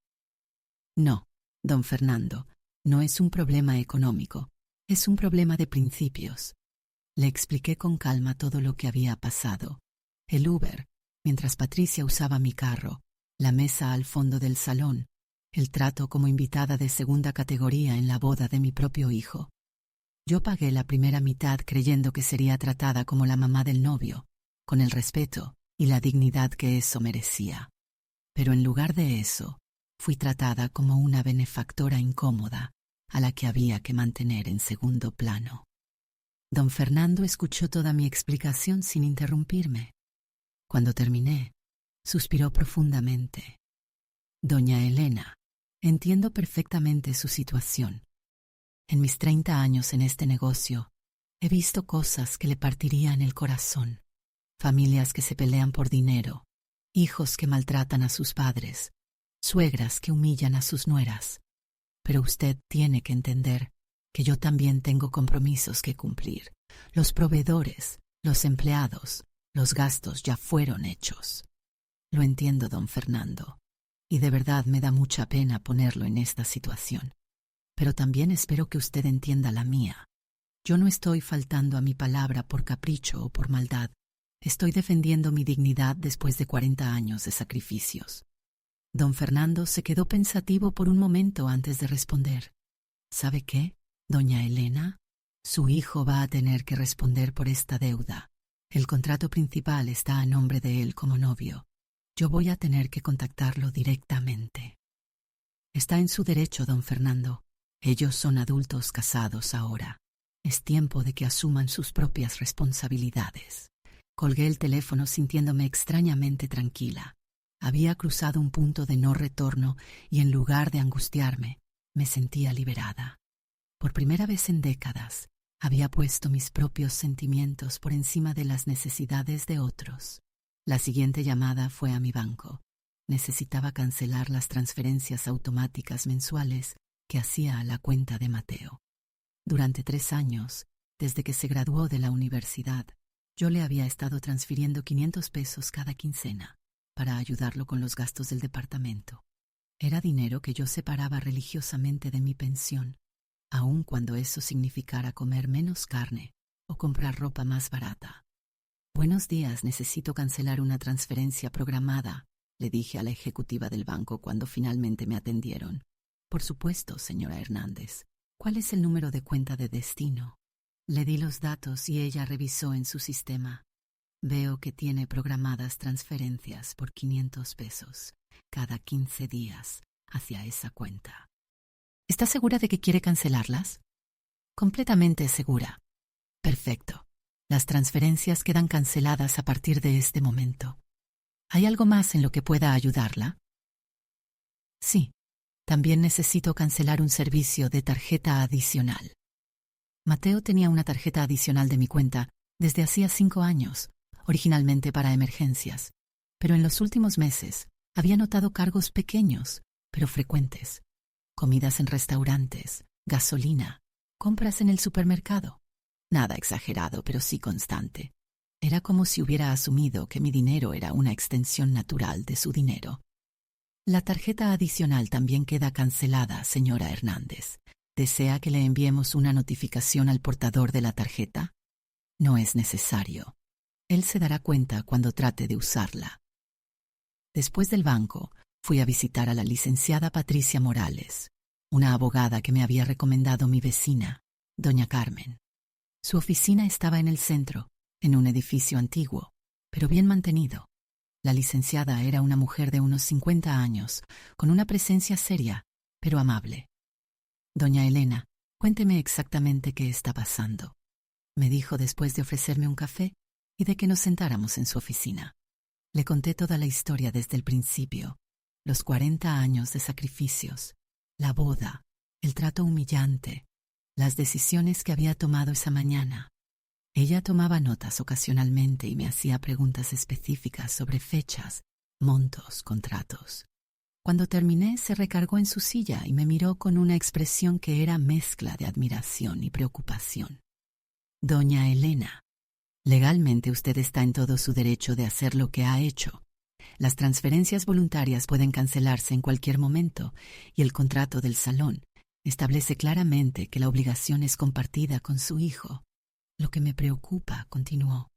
No, don Fernando, no es un problema económico. Es un problema de principios. Le expliqué con calma todo lo que había pasado. El Uber, mientras Patricia usaba mi carro, la mesa al fondo del salón, el trato como invitada de segunda categoría en la boda de mi propio hijo. Yo pagué la primera mitad creyendo que sería tratada como la mamá del novio, con el respeto y la dignidad que eso merecía. Pero en lugar de eso, fui tratada como una benefactora incómoda a la que había que mantener en segundo plano. Don Fernando escuchó toda mi explicación sin interrumpirme. Cuando terminé, suspiró profundamente. Doña Elena, entiendo perfectamente su situación. En mis 30 años en este negocio, he visto cosas que le partirían el corazón. Familias que se pelean por dinero, hijos que maltratan a sus padres, suegras que humillan a sus nueras. Pero usted tiene que entender que yo también tengo compromisos que cumplir. Los proveedores, los empleados, Los gastos ya fueron hechos. Lo entiendo, don Fernando, y de verdad me da mucha pena ponerlo en esta situación. Pero también espero que usted entienda la mía. Yo no estoy faltando a mi palabra por capricho o por maldad. Estoy defendiendo mi dignidad después de 40 años de sacrificios. Don Fernando se quedó pensativo por un momento antes de responder. ¿Sabe qué, doña Elena? Su hijo va a tener que responder por esta deuda. El contrato principal está a nombre de él como novio. Yo voy a tener que contactarlo directamente. Está en su derecho, don Fernando. Ellos son adultos casados ahora. Es tiempo de que asuman sus propias responsabilidades. Colgué el teléfono sintiéndome extrañamente tranquila. Había cruzado un punto de no retorno y en lugar de angustiarme, me sentía liberada. Por primera vez en décadas, había puesto mis propios sentimientos por encima de las necesidades de otros. La siguiente llamada fue a mi banco. Necesitaba cancelar las transferencias automáticas mensuales que hacía a la cuenta de Mateo. Durante 3 años, desde que se graduó de la universidad, yo le había estado transfiriendo 500 pesos cada quincena para ayudarlo con los gastos del departamento. Era dinero que yo separaba religiosamente de mi pensión, aun cuando eso significara comer menos carne o comprar ropa más barata. Buenos días, necesito cancelar una transferencia programada, le dije a la ejecutiva del banco cuando finalmente me atendieron. Por supuesto, señora Hernández. ¿Cuál es el número de cuenta de destino? Le di los datos y ella revisó en su sistema. Veo que tiene programadas transferencias por 500 pesos cada 15 días hacia esa cuenta. ¿Está segura de que quiere cancelarlas? Completamente segura. Perfecto. Las transferencias quedan canceladas a partir de este momento. ¿Hay algo más en lo que pueda ayudarla? Sí. También necesito cancelar un servicio de tarjeta adicional. Mateo tenía una tarjeta adicional de mi cuenta desde hacía 5 años, originalmente para emergencias, pero en los últimos meses había notado cargos pequeños, pero frecuentes. Comidas en restaurantes, gasolina, compras en el supermercado. Nada exagerado, pero sí constante. Era como si hubiera asumido que mi dinero era una extensión natural de su dinero. La tarjeta adicional también queda cancelada, señora Hernández. ¿Desea que le enviemos una notificación al portador de la tarjeta? No es necesario. Él se dará cuenta cuando trate de usarla. Después del banco, fui a visitar a la licenciada Patricia Morales, una abogada que me había recomendado mi vecina, doña Carmen. Su oficina estaba en el centro, en un edificio antiguo, pero bien mantenido. La licenciada era una mujer de unos 50 años, con una presencia seria, pero amable. Doña Elena, cuénteme exactamente qué está pasando, me dijo después de ofrecerme un café y de que nos sentáramos en su oficina. Le conté toda la historia desde el principio, los 40 años de sacrificios, la boda, el trato humillante, las decisiones que había tomado esa mañana. Ella tomaba notas ocasionalmente y me hacía preguntas específicas sobre fechas, montos, contratos. Cuando terminé, se recargó en su silla y me miró con una expresión que era mezcla de admiración y preocupación. Doña Elena, legalmente usted está en todo su derecho de hacer lo que ha hecho. Las transferencias voluntarias pueden cancelarse en cualquier momento y el contrato del salón establece claramente que la obligación es compartida con su hijo. Lo que me preocupa, continuó,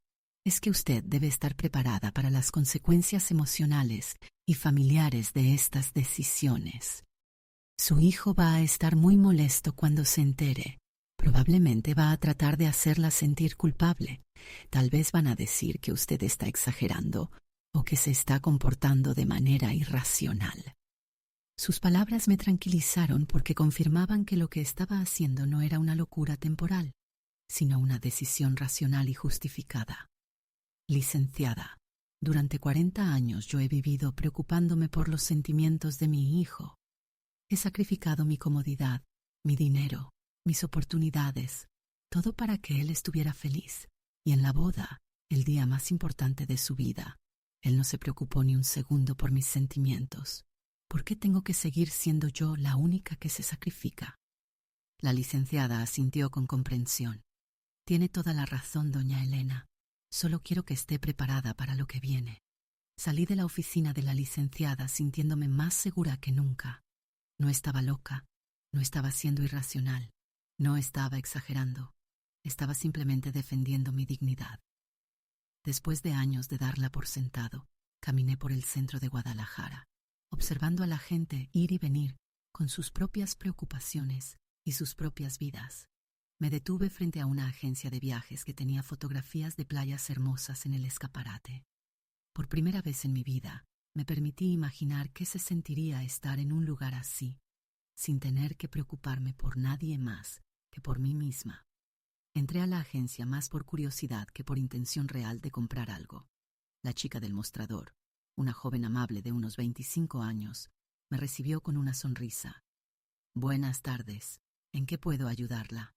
es que usted debe estar preparada para las consecuencias emocionales y familiares de estas decisiones. Su hijo va a estar muy molesto cuando se entere. Probablemente va a tratar de hacerla sentir culpable. Tal vez van a decir que usted está exagerando o que se está comportando de manera irracional. Sus palabras me tranquilizaron porque confirmaban que lo que estaba haciendo no era una locura temporal, sino una decisión racional y justificada. Licenciada, durante 40 años yo he vivido preocupándome por los sentimientos de mi hijo. He sacrificado mi comodidad, mi dinero, mis oportunidades, todo para que él estuviera feliz. Y en la boda, el día más importante de su vida, él no se preocupó ni un segundo por mis sentimientos. ¿Por qué tengo que seguir siendo yo la única que se sacrifica? La licenciada asintió con comprensión. Tiene toda la razón, doña Elena. Solo quiero que esté preparada para lo que viene. Salí de la oficina de la licenciada sintiéndome más segura que nunca. No estaba loca, no estaba siendo irracional, no estaba exagerando. Estaba simplemente defendiendo mi dignidad. Después de años de darla por sentado, caminé por el centro de Guadalajara, observando a la gente ir y venir con sus propias preocupaciones y sus propias vidas. Me detuve frente a una agencia de viajes que tenía fotografías de playas hermosas en el escaparate. Por primera vez en mi vida, me permití imaginar qué se sentiría estar en un lugar así, sin tener que preocuparme por nadie más que por mí misma. Entré a la agencia más por curiosidad que por intención real de comprar algo. La chica del mostrador, una joven amable de unos 25 años, me recibió con una sonrisa. «Buenas tardes. ¿En qué puedo ayudarla?»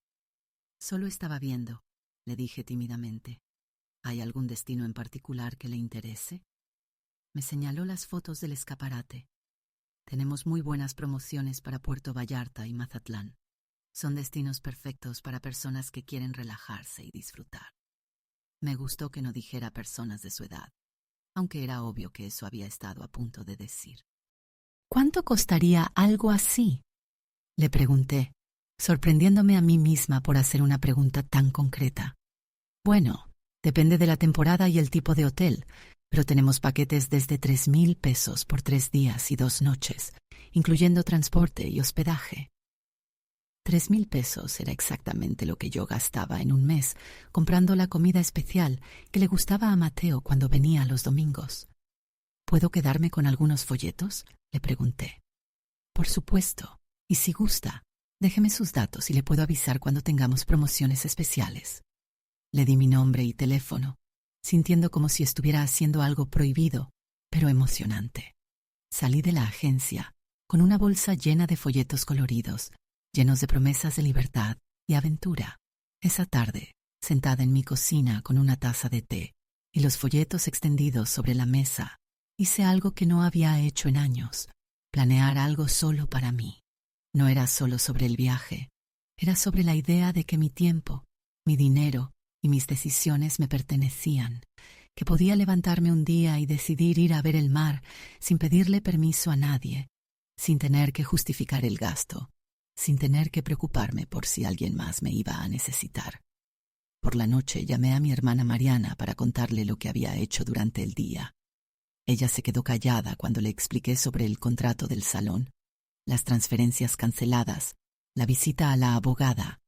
«Solo estaba viendo», le dije tímidamente. «¿Hay algún destino en particular que le interese?» Me señaló las fotos del escaparate. «Tenemos muy buenas promociones para Puerto Vallarta y Mazatlán. Son destinos perfectos para personas que quieren relajarse y disfrutar». Me gustó que no dijera personas de su edad, aunque era obvio que eso había estado a punto de decir. «¿Cuánto costaría algo así?», le pregunté, sorprendiéndome a mí misma por hacer una pregunta tan concreta. «Bueno, depende de la temporada y el tipo de hotel, pero tenemos paquetes desde 3,000 pesos por 3 días y 2 noches, incluyendo transporte y hospedaje». 3,000 pesos era exactamente lo que yo gastaba en un mes comprando la comida especial que le gustaba a Mateo cuando venía los domingos. «¿Puedo quedarme con algunos folletos?», le pregunté. «Por supuesto, y si gusta, déjeme sus datos y le puedo avisar cuando tengamos promociones especiales». Le di mi nombre y teléfono, sintiendo como si estuviera haciendo algo prohibido, pero emocionante. Salí de la agencia con una bolsa llena de folletos coloridos, llenos de promesas de libertad y aventura. Esa tarde, sentada en mi cocina con una taza de té y los folletos extendidos sobre la mesa, hice algo que no había hecho en años: planear algo solo para mí. No era solo sobre el viaje, era sobre la idea de que mi tiempo, mi dinero y mis decisiones me pertenecían, que podía levantarme un día y decidir ir a ver el mar sin pedirle permiso a nadie, sin tener que justificar el gasto, sin tener que preocuparme por si alguien más me iba a necesitar. Por la noche llamé a mi hermana Mariana para contarle lo que había hecho durante el día. Ella se quedó callada cuando le expliqué sobre el contrato del salón, las transferencias canceladas, la visita a la abogada.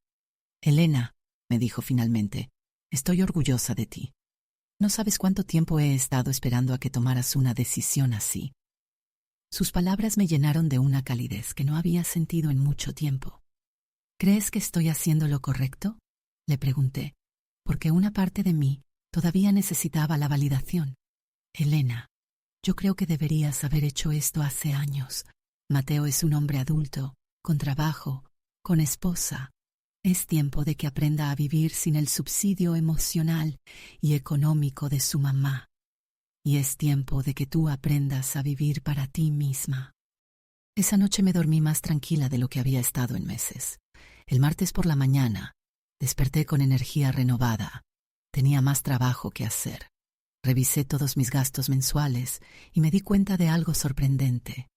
«Elena», me dijo finalmente, «estoy orgullosa de ti. No sabes cuánto tiempo he estado esperando a que tomaras una decisión así». Sus palabras me llenaron de una calidez que no había sentido en mucho tiempo. «¿Crees que estoy haciendo lo correcto?», le pregunté, porque una parte de mí todavía necesitaba la validación. «Elena, yo creo que deberías haber hecho esto hace años. Mateo es un hombre adulto, con trabajo, con esposa. Es tiempo de que aprenda a vivir sin el subsidio emocional y económico de su mamá. Y es tiempo de que tú aprendas a vivir para ti misma». Esa noche me dormí más tranquila de lo que había estado en meses. El martes por la mañana, desperté con energía renovada. Tenía más trabajo que hacer. Revisé todos mis gastos mensuales y me di cuenta de algo sorprendente.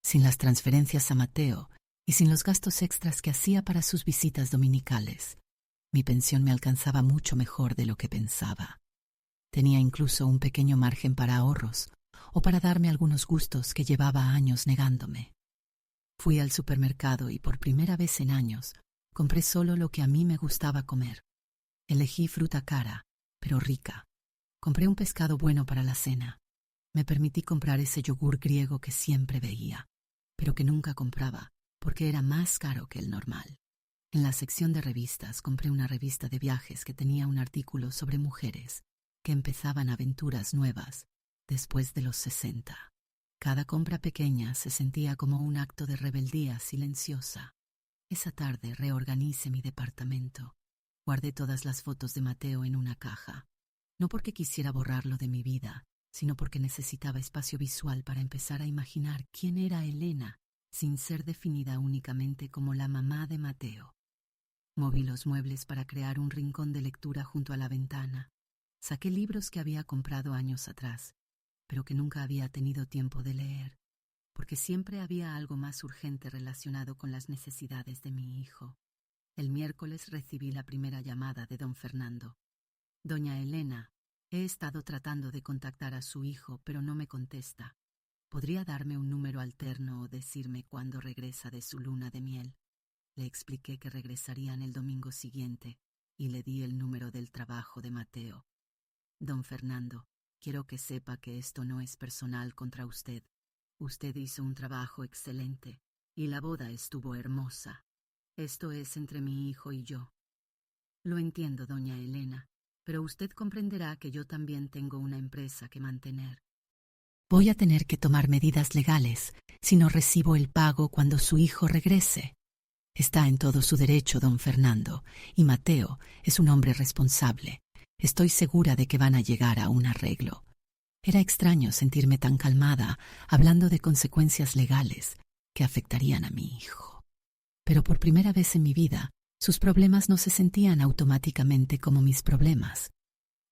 Sin las transferencias a Mateo y sin los gastos extras que hacía para sus visitas dominicales, mi pensión me alcanzaba mucho mejor de lo que pensaba. Tenía incluso un pequeño margen para ahorros o para darme algunos gustos que llevaba años negándome. Fui al supermercado y por primera vez en años compré solo lo que a mí me gustaba comer. Elegí fruta cara, pero rica. Compré un pescado bueno para la cena. Me permití comprar ese yogur griego que siempre veía, pero que nunca compraba porque era más caro que el normal. En la sección de revistas compré una revista de viajes que tenía un artículo sobre mujeres que empezaban aventuras nuevas después de los 60. Cada compra pequeña se sentía como un acto de rebeldía silenciosa. Esa tarde reorganicé mi departamento. Guardé todas las fotos de Mateo en una caja, no porque quisiera borrarlo de mi vida, sino porque necesitaba espacio visual para empezar a imaginar quién era Elena, sin ser definida únicamente como la mamá de Mateo. Moví los muebles para crear un rincón de lectura junto a la ventana. Saqué libros que había comprado años atrás, pero que nunca había tenido tiempo de leer, porque siempre había algo más urgente relacionado con las necesidades de mi hijo. El miércoles recibí la primera llamada de don Fernando. Doña Elena, he estado tratando de contactar a su hijo, pero no me contesta. ¿Podría darme un número alterno o decirme cuándo regresa de su luna de miel? Le expliqué que regresarían el domingo siguiente y le di el número del trabajo de Mateo. Don Fernando, quiero que sepa que esto no es personal contra usted. Usted hizo un trabajo excelente y la boda estuvo hermosa. Esto es entre mi hijo y yo. Lo entiendo, doña Elena, pero usted comprenderá que yo también tengo una empresa que mantener. Voy a tener que tomar medidas legales si no recibo el pago cuando su hijo regrese. Está en todo su derecho, don Fernando, y Mateo es un hombre responsable. Estoy segura de que van a llegar a un arreglo. Era extraño sentirme tan calmada hablando de consecuencias legales que afectarían a mi hijo. Pero por primera vez en mi vida, sus problemas no se sentían automáticamente como mis problemas.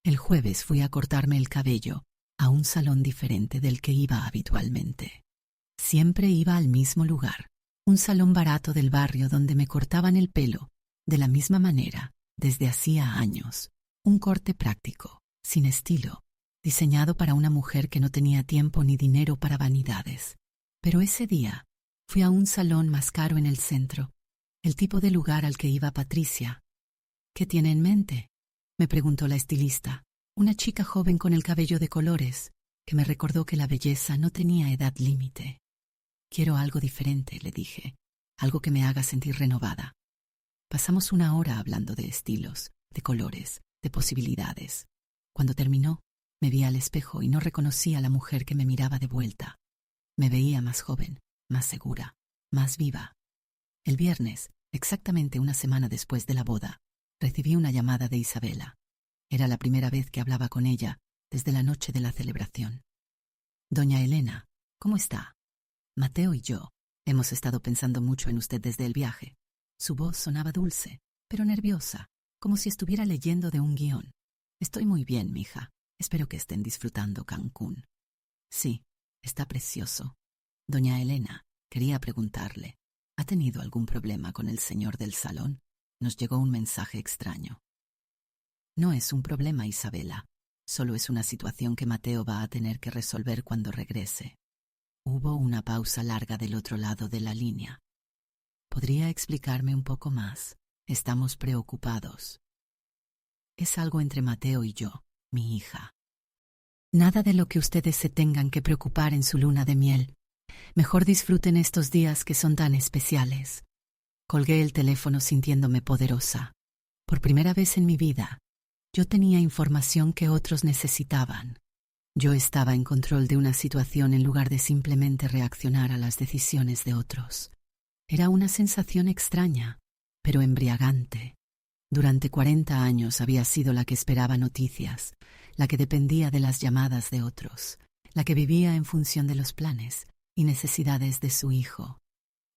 El jueves fui a cortarme el cabello a un salón diferente del que iba habitualmente. Siempre iba al mismo lugar, un salón barato del barrio donde me cortaban el pelo de la misma manera desde hacía años. Un corte práctico, sin estilo, diseñado para una mujer que no tenía tiempo ni dinero para vanidades. Pero ese día fui a un salón más caro en el centro, el tipo de lugar al que iba Patricia. ¿Qué tiene en mente?, me preguntó la estilista, una chica joven con el cabello de colores, que me recordó que la belleza no tenía edad límite. Quiero algo diferente, le dije, algo que me haga sentir renovada. Pasamos una hora hablando de estilos, de colores, de posibilidades. Cuando terminó, me vi al espejo y no reconocí a la mujer que me miraba de vuelta. Me veía más joven, más segura, más viva. El viernes, exactamente una semana después de la boda, recibí una llamada de Isabela. Era la primera vez que hablaba con ella desde la noche de la celebración. Doña Elena, ¿cómo está? Mateo y yo hemos estado pensando mucho en usted desde el viaje. Su voz sonaba dulce, pero nerviosa, como si estuviera leyendo de un guión. Estoy muy bien, mija. Espero que estén disfrutando Cancún. Sí, está precioso. Doña Elena, quería preguntarle, ¿ha tenido algún problema con el señor del salón? Nos llegó un mensaje extraño. No es un problema, Isabela. Solo es una situación que Mateo va a tener que resolver cuando regrese. Hubo una pausa larga del otro lado de la línea. ¿Podría explicarme un poco más? Estamos preocupados. Es algo entre Mateo y yo, mi hija. Nada de lo que ustedes se tengan que preocupar en su luna de miel. Mejor disfruten estos días que son tan especiales. Colgué el teléfono sintiéndome poderosa. Por primera vez en mi vida, yo tenía información que otros necesitaban. Yo estaba en control de una situación en lugar de simplemente reaccionar a las decisiones de otros. Era una sensación extraña, pero embriagante. Durante 40 años había sido la que esperaba noticias, la que dependía de las llamadas de otros, la que vivía en función de los planes y necesidades de su hijo.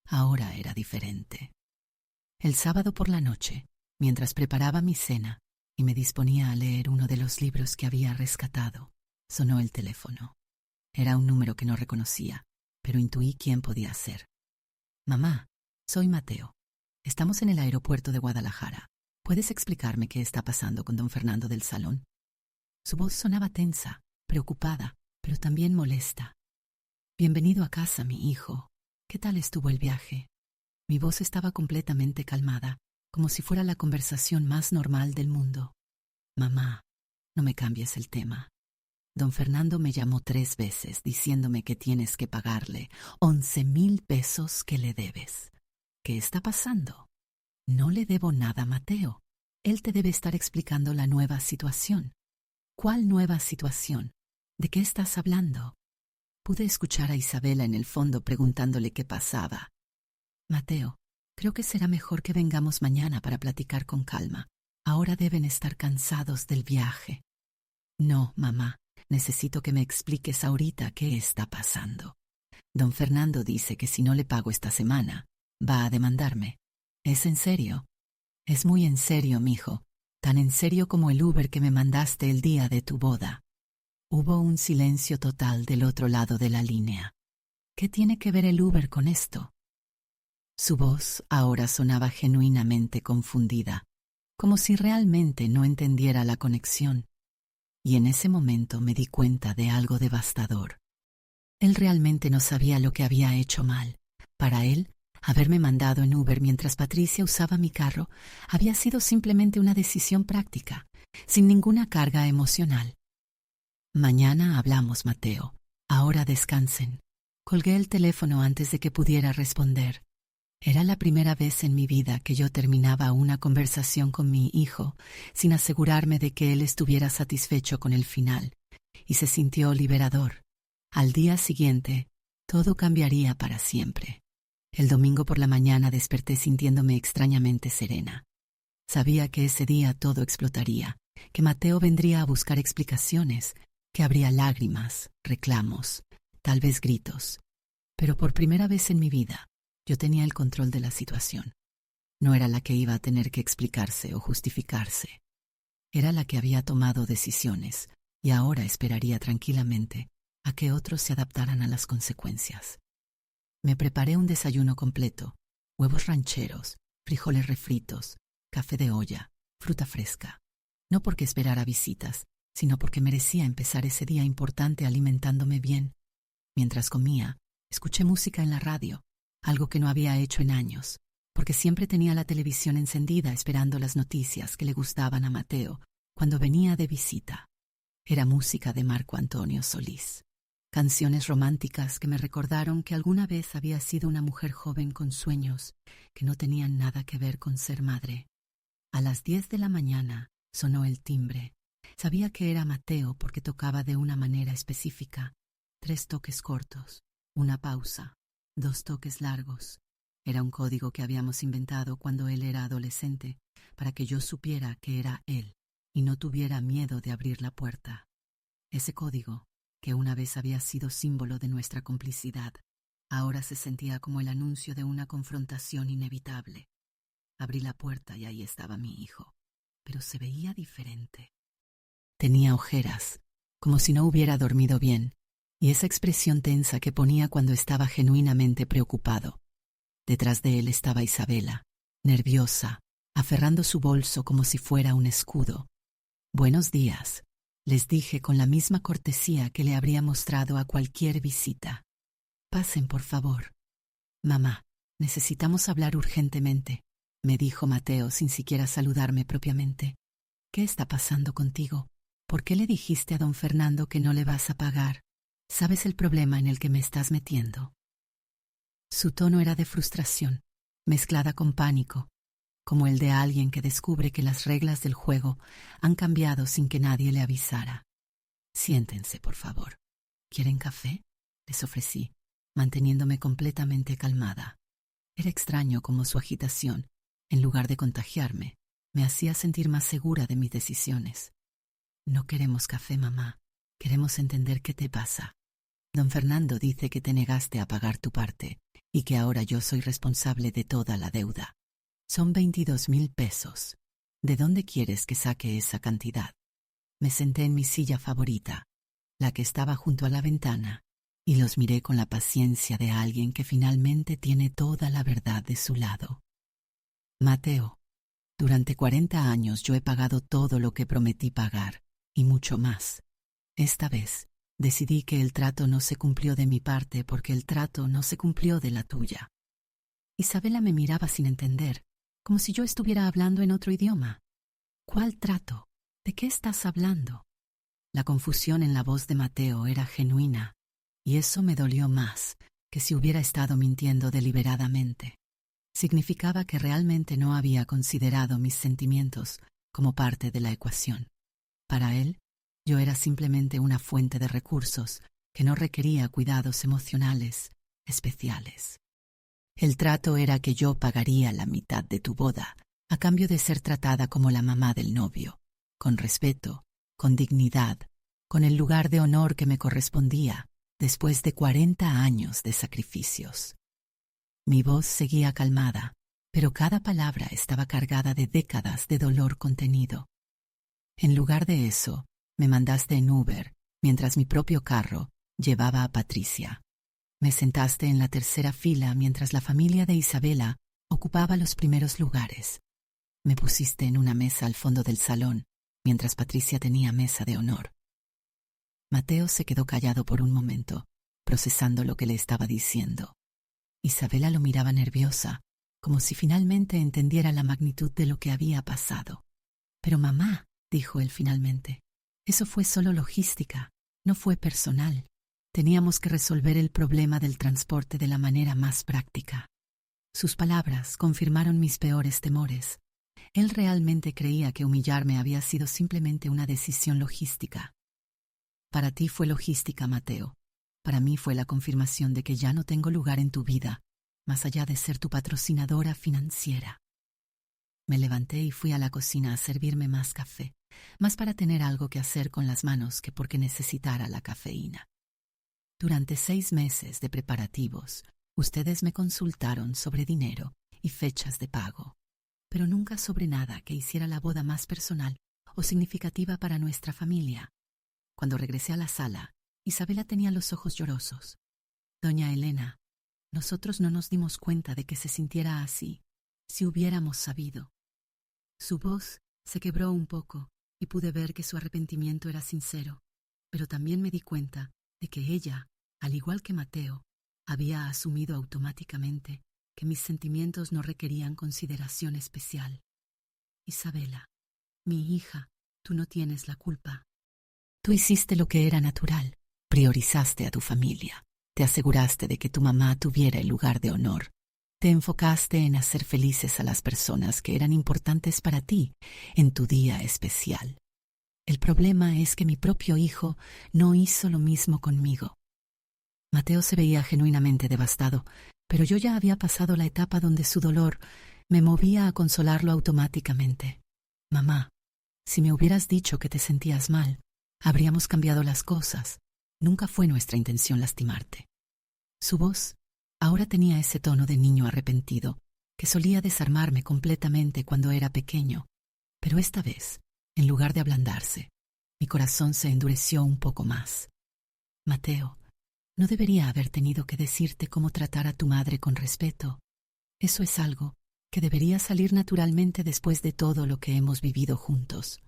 Ahora era diferente. El sábado por la noche, mientras preparaba mi cena y me disponía a leer uno de los libros que había rescatado, sonó el teléfono. Era un número que no reconocía, pero intuí quién podía ser. Mamá, soy Mateo. Estamos en el aeropuerto de Guadalajara. ¿Puedes explicarme qué está pasando con don Fernando del salón? Su voz sonaba tensa, preocupada, pero también molesta. Bienvenido a casa, mi hijo. ¿Qué tal estuvo el viaje? Mi voz estaba completamente calmada, como si fuera la conversación más normal del mundo. Mamá, no me cambies el tema. Don Fernando me llamó 3 veces diciéndome que tienes que pagarle 11,000 pesos que le debes. ¿Qué está pasando? No le debo nada a Mateo. Él te debe estar explicando la nueva situación. ¿Cuál nueva situación? ¿De qué estás hablando? Pude escuchar a Isabela en el fondo preguntándole qué pasaba. Mateo, creo que será mejor que vengamos mañana para platicar con calma. Ahora deben estar cansados del viaje. No, mamá, necesito que me expliques ahorita qué está pasando. Don Fernando dice que si no le pago esta semana, va a demandarme. ¿Es en serio? Es muy en serio, mijo. tan en serio como el Uber que me mandaste el día de tu boda. Hubo un silencio total del otro lado de la línea. ¿Qué tiene que ver el Uber con esto? Su voz ahora sonaba genuinamente confundida, como si realmente no entendiera la conexión. Y en ese momento me di cuenta de algo devastador. Él realmente no sabía lo que había hecho mal. Para él, haberme mandado en Uber mientras Patricia usaba mi carro había sido simplemente una decisión práctica, sin ninguna carga emocional. Mañana hablamos, Mateo. Ahora descansen. Colgué el teléfono antes de que pudiera responder. Era la primera vez en mi vida que yo terminaba una conversación con mi hijo sin asegurarme de que él estuviera satisfecho con el final, y se sintió liberador. Al día siguiente, todo cambiaría para siempre. El domingo por la mañana desperté sintiéndome extrañamente serena. Sabía que ese día todo explotaría, que Mateo vendría a buscar explicaciones, que habría lágrimas, reclamos, tal vez gritos. Pero por primera vez en mi vida, yo tenía el control de la situación. No era la que iba a tener que explicarse o justificarse. Era la que había tomado decisiones y ahora esperaría tranquilamente a que otros se adaptaran a las consecuencias. Me preparé un desayuno completo, huevos rancheros, frijoles refritos, café de olla, fruta fresca. No porque esperara visitas, sino porque merecía empezar ese día importante alimentándome bien. Mientras comía, escuché música en la radio, algo que no había hecho en años, porque siempre tenía la televisión encendida esperando las noticias que le gustaban a Mateo cuando venía de visita. Era música de Marco Antonio Solís, canciones románticas que me recordaron que alguna vez había sido una mujer joven con sueños que no tenían nada que ver con ser madre. A las 10 de la mañana sonó el timbre. Sabía que era Mateo porque tocaba de una manera específica. 3 toques cortos, una pausa, 2 toques largos. Era un código que habíamos inventado cuando él era adolescente, para que yo supiera que era él y no tuviera miedo de abrir la puerta. Ese código, que una vez había sido símbolo de nuestra complicidad, ahora se sentía como el anuncio de una confrontación inevitable. Abrí la puerta y ahí estaba mi hijo, pero se veía diferente. Tenía ojeras, como si no hubiera dormido bien, y esa expresión tensa que ponía cuando estaba genuinamente preocupado. Detrás de él estaba Isabela, nerviosa, aferrando su bolso como si fuera un escudo. «Buenos días», les dije con la misma cortesía que le habría mostrado a cualquier visita. «Pasen, por favor». «Mamá, necesitamos hablar urgentemente», me dijo Mateo sin siquiera saludarme propiamente. «¿Qué está pasando contigo? ¿Por qué le dijiste a don Fernando que no le vas a pagar? ¿Sabes el problema en el que me estás metiendo?» Su tono era de frustración, mezclada con pánico, como el de alguien que descubre que las reglas del juego han cambiado sin que nadie le avisara. «Siéntense, por favor. ¿Quieren café?», les ofrecí, manteniéndome completamente calmada. Era extraño cómo su agitación, en lugar de contagiarme, me hacía sentir más segura de mis decisiones. «No queremos café, mamá. Queremos entender qué te pasa. Don Fernando dice que te negaste a pagar tu parte y que ahora yo soy responsable de toda la deuda. Son 22,000 pesos. ¿De dónde quieres que saque esa cantidad?» Me senté en mi silla favorita, la que estaba junto a la ventana, y los miré con la paciencia de alguien que finalmente tiene toda la verdad de su lado. «Mateo, durante 40 años yo he pagado todo lo que prometí pagar, y mucho más. Esta vez decidí que el trato no se cumplió de mi parte porque el trato no se cumplió de la tuya». Isabela me miraba sin entender, como si yo estuviera hablando en otro idioma. «¿Cuál trato? ¿De qué estás hablando?» La confusión en la voz de Mateo era genuina, y eso me dolió más que si hubiera estado mintiendo deliberadamente. Significaba que realmente no había considerado mis sentimientos como parte de la ecuación. Para él, yo era simplemente una fuente de recursos que no requería cuidados emocionales especiales. El trato era que yo pagaría la mitad de tu boda a cambio de ser tratada como la mamá del novio, con respeto, con dignidad, con el lugar de honor que me correspondía después de 40 años de sacrificios. Mi voz seguía calmada, pero cada palabra estaba cargada de décadas de dolor contenido. En lugar de eso, me mandaste en Uber, mientras mi propio carro llevaba a Patricia. Me sentaste en la tercera fila mientras la familia de Isabela ocupaba los primeros lugares. Me pusiste en una mesa al fondo del salón, mientras Patricia tenía mesa de honor. Mateo se quedó callado por un momento, procesando lo que le estaba diciendo. Isabela lo miraba nerviosa, como si finalmente entendiera la magnitud de lo que había pasado. Pero mamá, dijo él finalmente, eso fue solo logística, no fue personal. Teníamos que resolver el problema del transporte de la manera más práctica. Sus palabras confirmaron mis peores temores. Él realmente creía que humillarme había sido simplemente una decisión logística. Para ti fue logística, Mateo. Para mí fue la confirmación de que ya no tengo lugar en tu vida, más allá de ser tu patrocinadora financiera. Me levanté y fui a la cocina a servirme más café, más para tener algo que hacer con las manos que porque necesitara la cafeína. Durante 6 meses de preparativos, ustedes me consultaron sobre dinero y fechas de pago, pero nunca sobre nada que hiciera la boda más personal o significativa para nuestra familia. Cuando regresé a la sala, Isabela tenía los ojos llorosos. Doña Elena, nosotros no nos dimos cuenta de que se sintiera así, si hubiéramos sabido. Su voz se quebró un poco y pude ver que su arrepentimiento era sincero, pero también me di cuenta de que ella, al igual que Mateo, había asumido automáticamente que mis sentimientos no requerían consideración especial. Isabela, mi hija, tú no tienes la culpa. Tú hiciste lo que era natural, priorizaste a tu familia, te aseguraste de que tu mamá tuviera el lugar de honor, te enfocaste en hacer felices a las personas que eran importantes para ti en tu día especial. El problema es que mi propio hijo no hizo lo mismo conmigo. Mateo se veía genuinamente devastado, pero yo ya había pasado la etapa donde su dolor me movía a consolarlo automáticamente. Mamá, si me hubieras dicho que te sentías mal, habríamos cambiado las cosas. Nunca fue nuestra intención lastimarte. Su voz ahora tenía ese tono de niño arrepentido que solía desarmarme completamente cuando era pequeño, pero esta vez, en lugar de ablandarse, mi corazón se endureció un poco más. Mateo, no debería haber tenido que decirte cómo tratar a tu madre con respeto. Eso es algo que debería salir naturalmente después de todo lo que hemos vivido juntos.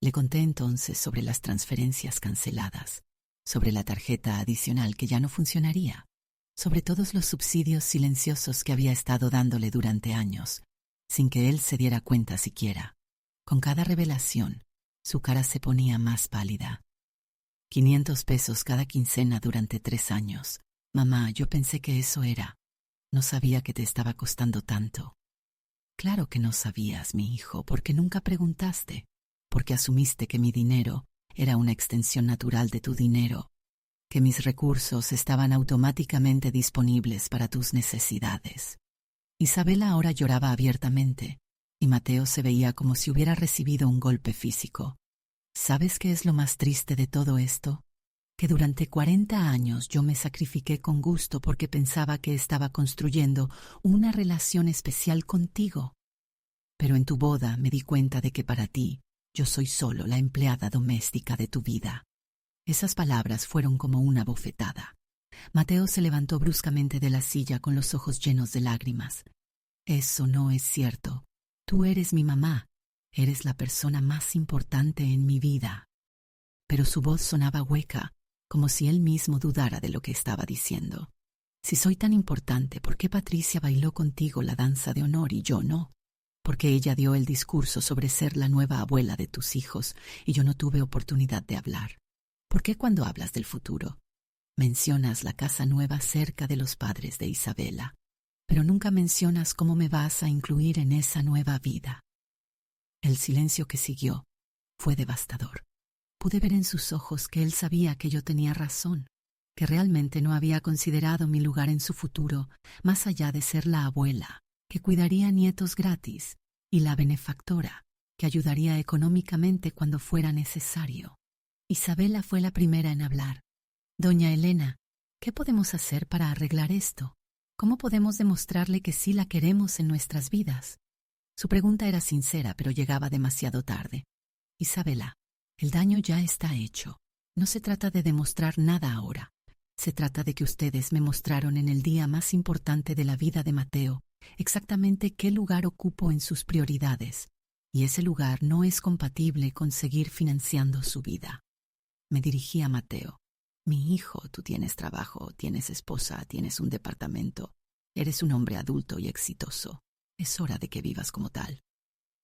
Le conté entonces sobre las transferencias canceladas, sobre la tarjeta adicional que ya no funcionaría, sobre todos los subsidios silenciosos que había estado dándole durante años, sin que él se diera cuenta siquiera. Con cada revelación, su cara se ponía más pálida. 500 pesos cada quincena durante 3 años. Mamá, yo pensé que eso era. No sabía que te estaba costando tanto. Claro que no sabías, mi hijo, porque nunca preguntaste, porque asumiste que mi dinero era una extensión natural de tu dinero, que mis recursos estaban automáticamente disponibles para tus necesidades. Isabela ahora lloraba abiertamente, y Mateo se veía como si hubiera recibido un golpe físico. ¿Sabes qué es lo más triste de todo esto? Que durante 40 años yo me sacrifiqué con gusto porque pensaba que estaba construyendo una relación especial contigo. Pero en tu boda me di cuenta de que para ti yo soy solo la empleada doméstica de tu vida. Esas palabras fueron como una bofetada. Mateo se levantó bruscamente de la silla con los ojos llenos de lágrimas. Eso no es cierto. Tú eres mi mamá. Eres la persona más importante en mi vida. Pero su voz sonaba hueca, como si él mismo dudara de lo que estaba diciendo. Si soy tan importante, ¿por qué Patricia bailó contigo la danza de honor y yo no? ¿Por qué ella dio el discurso sobre ser la nueva abuela de tus hijos y yo no tuve oportunidad de hablar? ¿Por qué cuando hablas del futuro mencionas la casa nueva cerca de los padres de Isabela, pero nunca mencionas cómo me vas a incluir en esa nueva vida? El silencio que siguió fue devastador. Pude ver en sus ojos que él sabía que yo tenía razón, que realmente no había considerado mi lugar en su futuro, más allá de ser la abuela, que cuidaría nietos gratis, y la benefactora, que ayudaría económicamente cuando fuera necesario. Isabela fue la primera en hablar. Doña Elena, ¿qué podemos hacer para arreglar esto? ¿Cómo podemos demostrarle que sí la queremos en nuestras vidas? Su pregunta era sincera, pero llegaba demasiado tarde. Isabela, el daño ya está hecho. No se trata de demostrar nada ahora. Se trata de que ustedes me mostraron en el día más importante de la vida de Mateo exactamente qué lugar ocupo en sus prioridades, y ese lugar no es compatible con seguir financiando su vida. Me dirigí a Mateo. Mi hijo, tú tienes trabajo, tienes esposa, tienes un departamento. Eres un hombre adulto y exitoso. Es hora de que vivas como tal.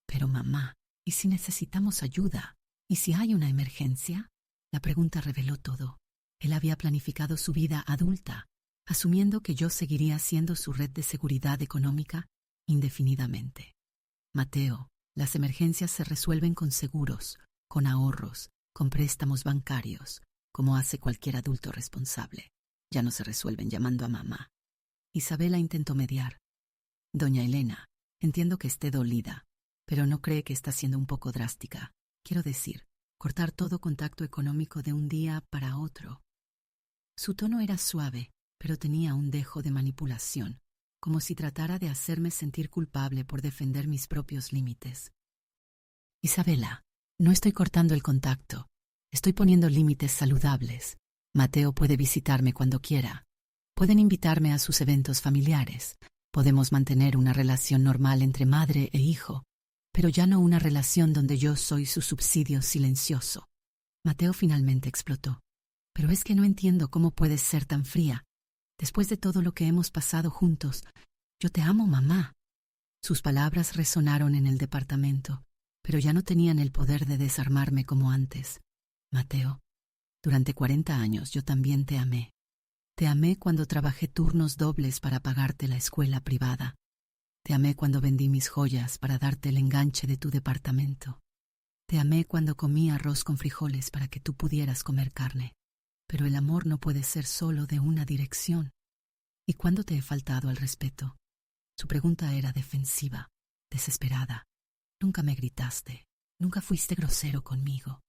Pero mamá, ¿y si necesitamos ayuda? ¿Y si hay una emergencia? La pregunta reveló todo. Él había planificado su vida adulta, asumiendo que yo seguiría siendo su red de seguridad económica indefinidamente. Mateo, las emergencias se resuelven con seguros, con ahorros, con préstamos bancarios, como hace cualquier adulto responsable. Ya no se resuelven llamando a mamá. Isabela intentó mediar. Doña Elena, entiendo que esté dolida, pero ¿no cree que está siendo un poco drástica? Quiero decir, cortar todo contacto económico de un día para otro. Su tono era suave, pero tenía un dejo de manipulación, como si tratara de hacerme sentir culpable por defender mis propios límites. Isabela, no estoy cortando el contacto. Estoy poniendo límites saludables. Mateo puede visitarme cuando quiera. Pueden invitarme a sus eventos familiares. Podemos mantener una relación normal entre madre e hijo, pero ya no una relación donde yo soy su subsidio silencioso. Mateo finalmente explotó. Pero es que no entiendo cómo puedes ser tan fría. Después de todo lo que hemos pasado juntos, yo te amo, mamá. Sus palabras resonaron en el departamento, pero ya no tenían el poder de desarmarme como antes. Mateo, durante 40 años yo también te amé. Te amé cuando trabajé turnos dobles para pagarte la escuela privada. Te amé cuando vendí mis joyas para darte el enganche de tu departamento. Te amé cuando comí arroz con frijoles para que tú pudieras comer carne. Pero el amor no puede ser solo de una dirección. ¿Y cuándo te he faltado al respeto? Su pregunta era defensiva, desesperada. Nunca me gritaste, nunca fuiste grosero conmigo.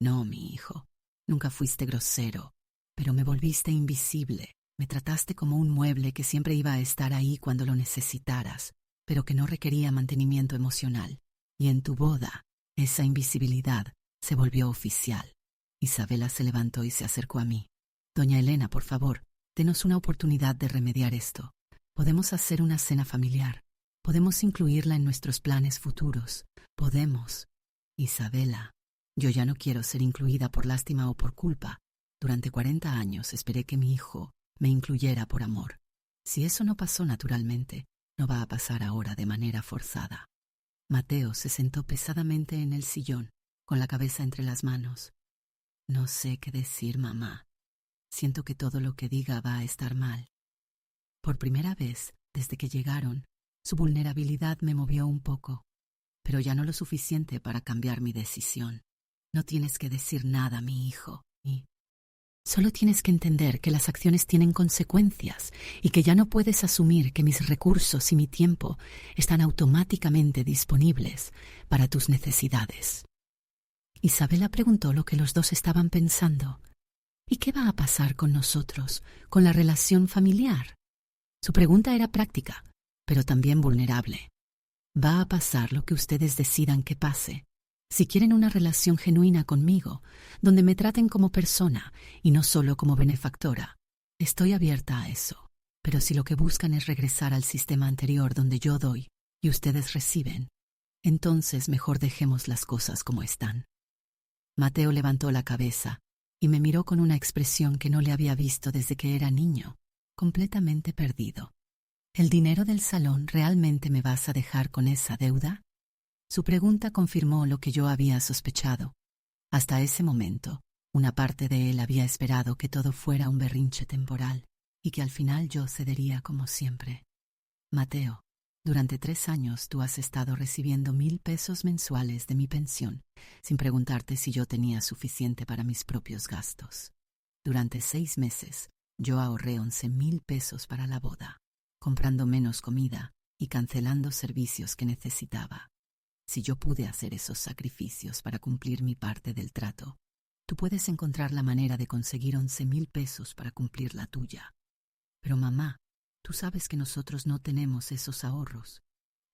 No, mi hijo, nunca fuiste grosero, pero me volviste invisible. Me trataste como un mueble que siempre iba a estar ahí cuando lo necesitaras, pero que no requería mantenimiento emocional. Y en tu boda, esa invisibilidad se volvió oficial. Isabela se levantó y se acercó a mí. Doña Elena, por favor, denos una oportunidad de remediar esto. Podemos hacer una cena familiar. Podemos incluirla en nuestros planes futuros. Podemos. Isabela, yo ya no quiero ser incluida por lástima o por culpa. Durante 40 años esperé que mi hijo me incluyera por amor. Si eso no pasó naturalmente, no va a pasar ahora de manera forzada. Mateo se sentó pesadamente en el sillón, con la cabeza entre las manos. No sé qué decir, mamá. Siento que todo lo que diga va a estar mal. Por primera vez, desde que llegaron, su vulnerabilidad me movió un poco, pero ya no lo suficiente para cambiar mi decisión. No tienes que decir nada, mi hijo, y solo tienes que entender que las acciones tienen consecuencias y que ya no puedes asumir que mis recursos y mi tiempo están automáticamente disponibles para tus necesidades. Isabela preguntó lo que los dos estaban pensando. ¿Y qué va a pasar con nosotros, con la relación familiar? Su pregunta era práctica, pero también vulnerable. Va a pasar lo que ustedes decidan que pase. Si quieren una relación genuina conmigo, donde me traten como persona y no solo como benefactora, estoy abierta a eso. Pero si lo que buscan es regresar al sistema anterior donde yo doy y ustedes reciben, entonces mejor dejemos las cosas como están. Mateo levantó la cabeza y me miró con una expresión que no le había visto desde que era niño, completamente perdido. ¿El dinero del salón realmente me vas a dejar con esa deuda? Su pregunta confirmó lo que yo había sospechado. Hasta ese momento, una parte de él había esperado que todo fuera un berrinche temporal y que al final yo cedería como siempre. Mateo, durante 3 años tú has estado recibiendo 1,000 pesos mensuales de mi pensión, sin preguntarte si yo tenía suficiente para mis propios gastos. Durante 6 meses, yo ahorré 11,000 pesos para la boda, comprando menos comida y cancelando servicios que necesitaba. Si yo pude hacer esos sacrificios para cumplir mi parte del trato, tú puedes encontrar la manera de conseguir 11,000 pesos para cumplir la tuya. Pero mamá, tú sabes que nosotros no tenemos esos ahorros.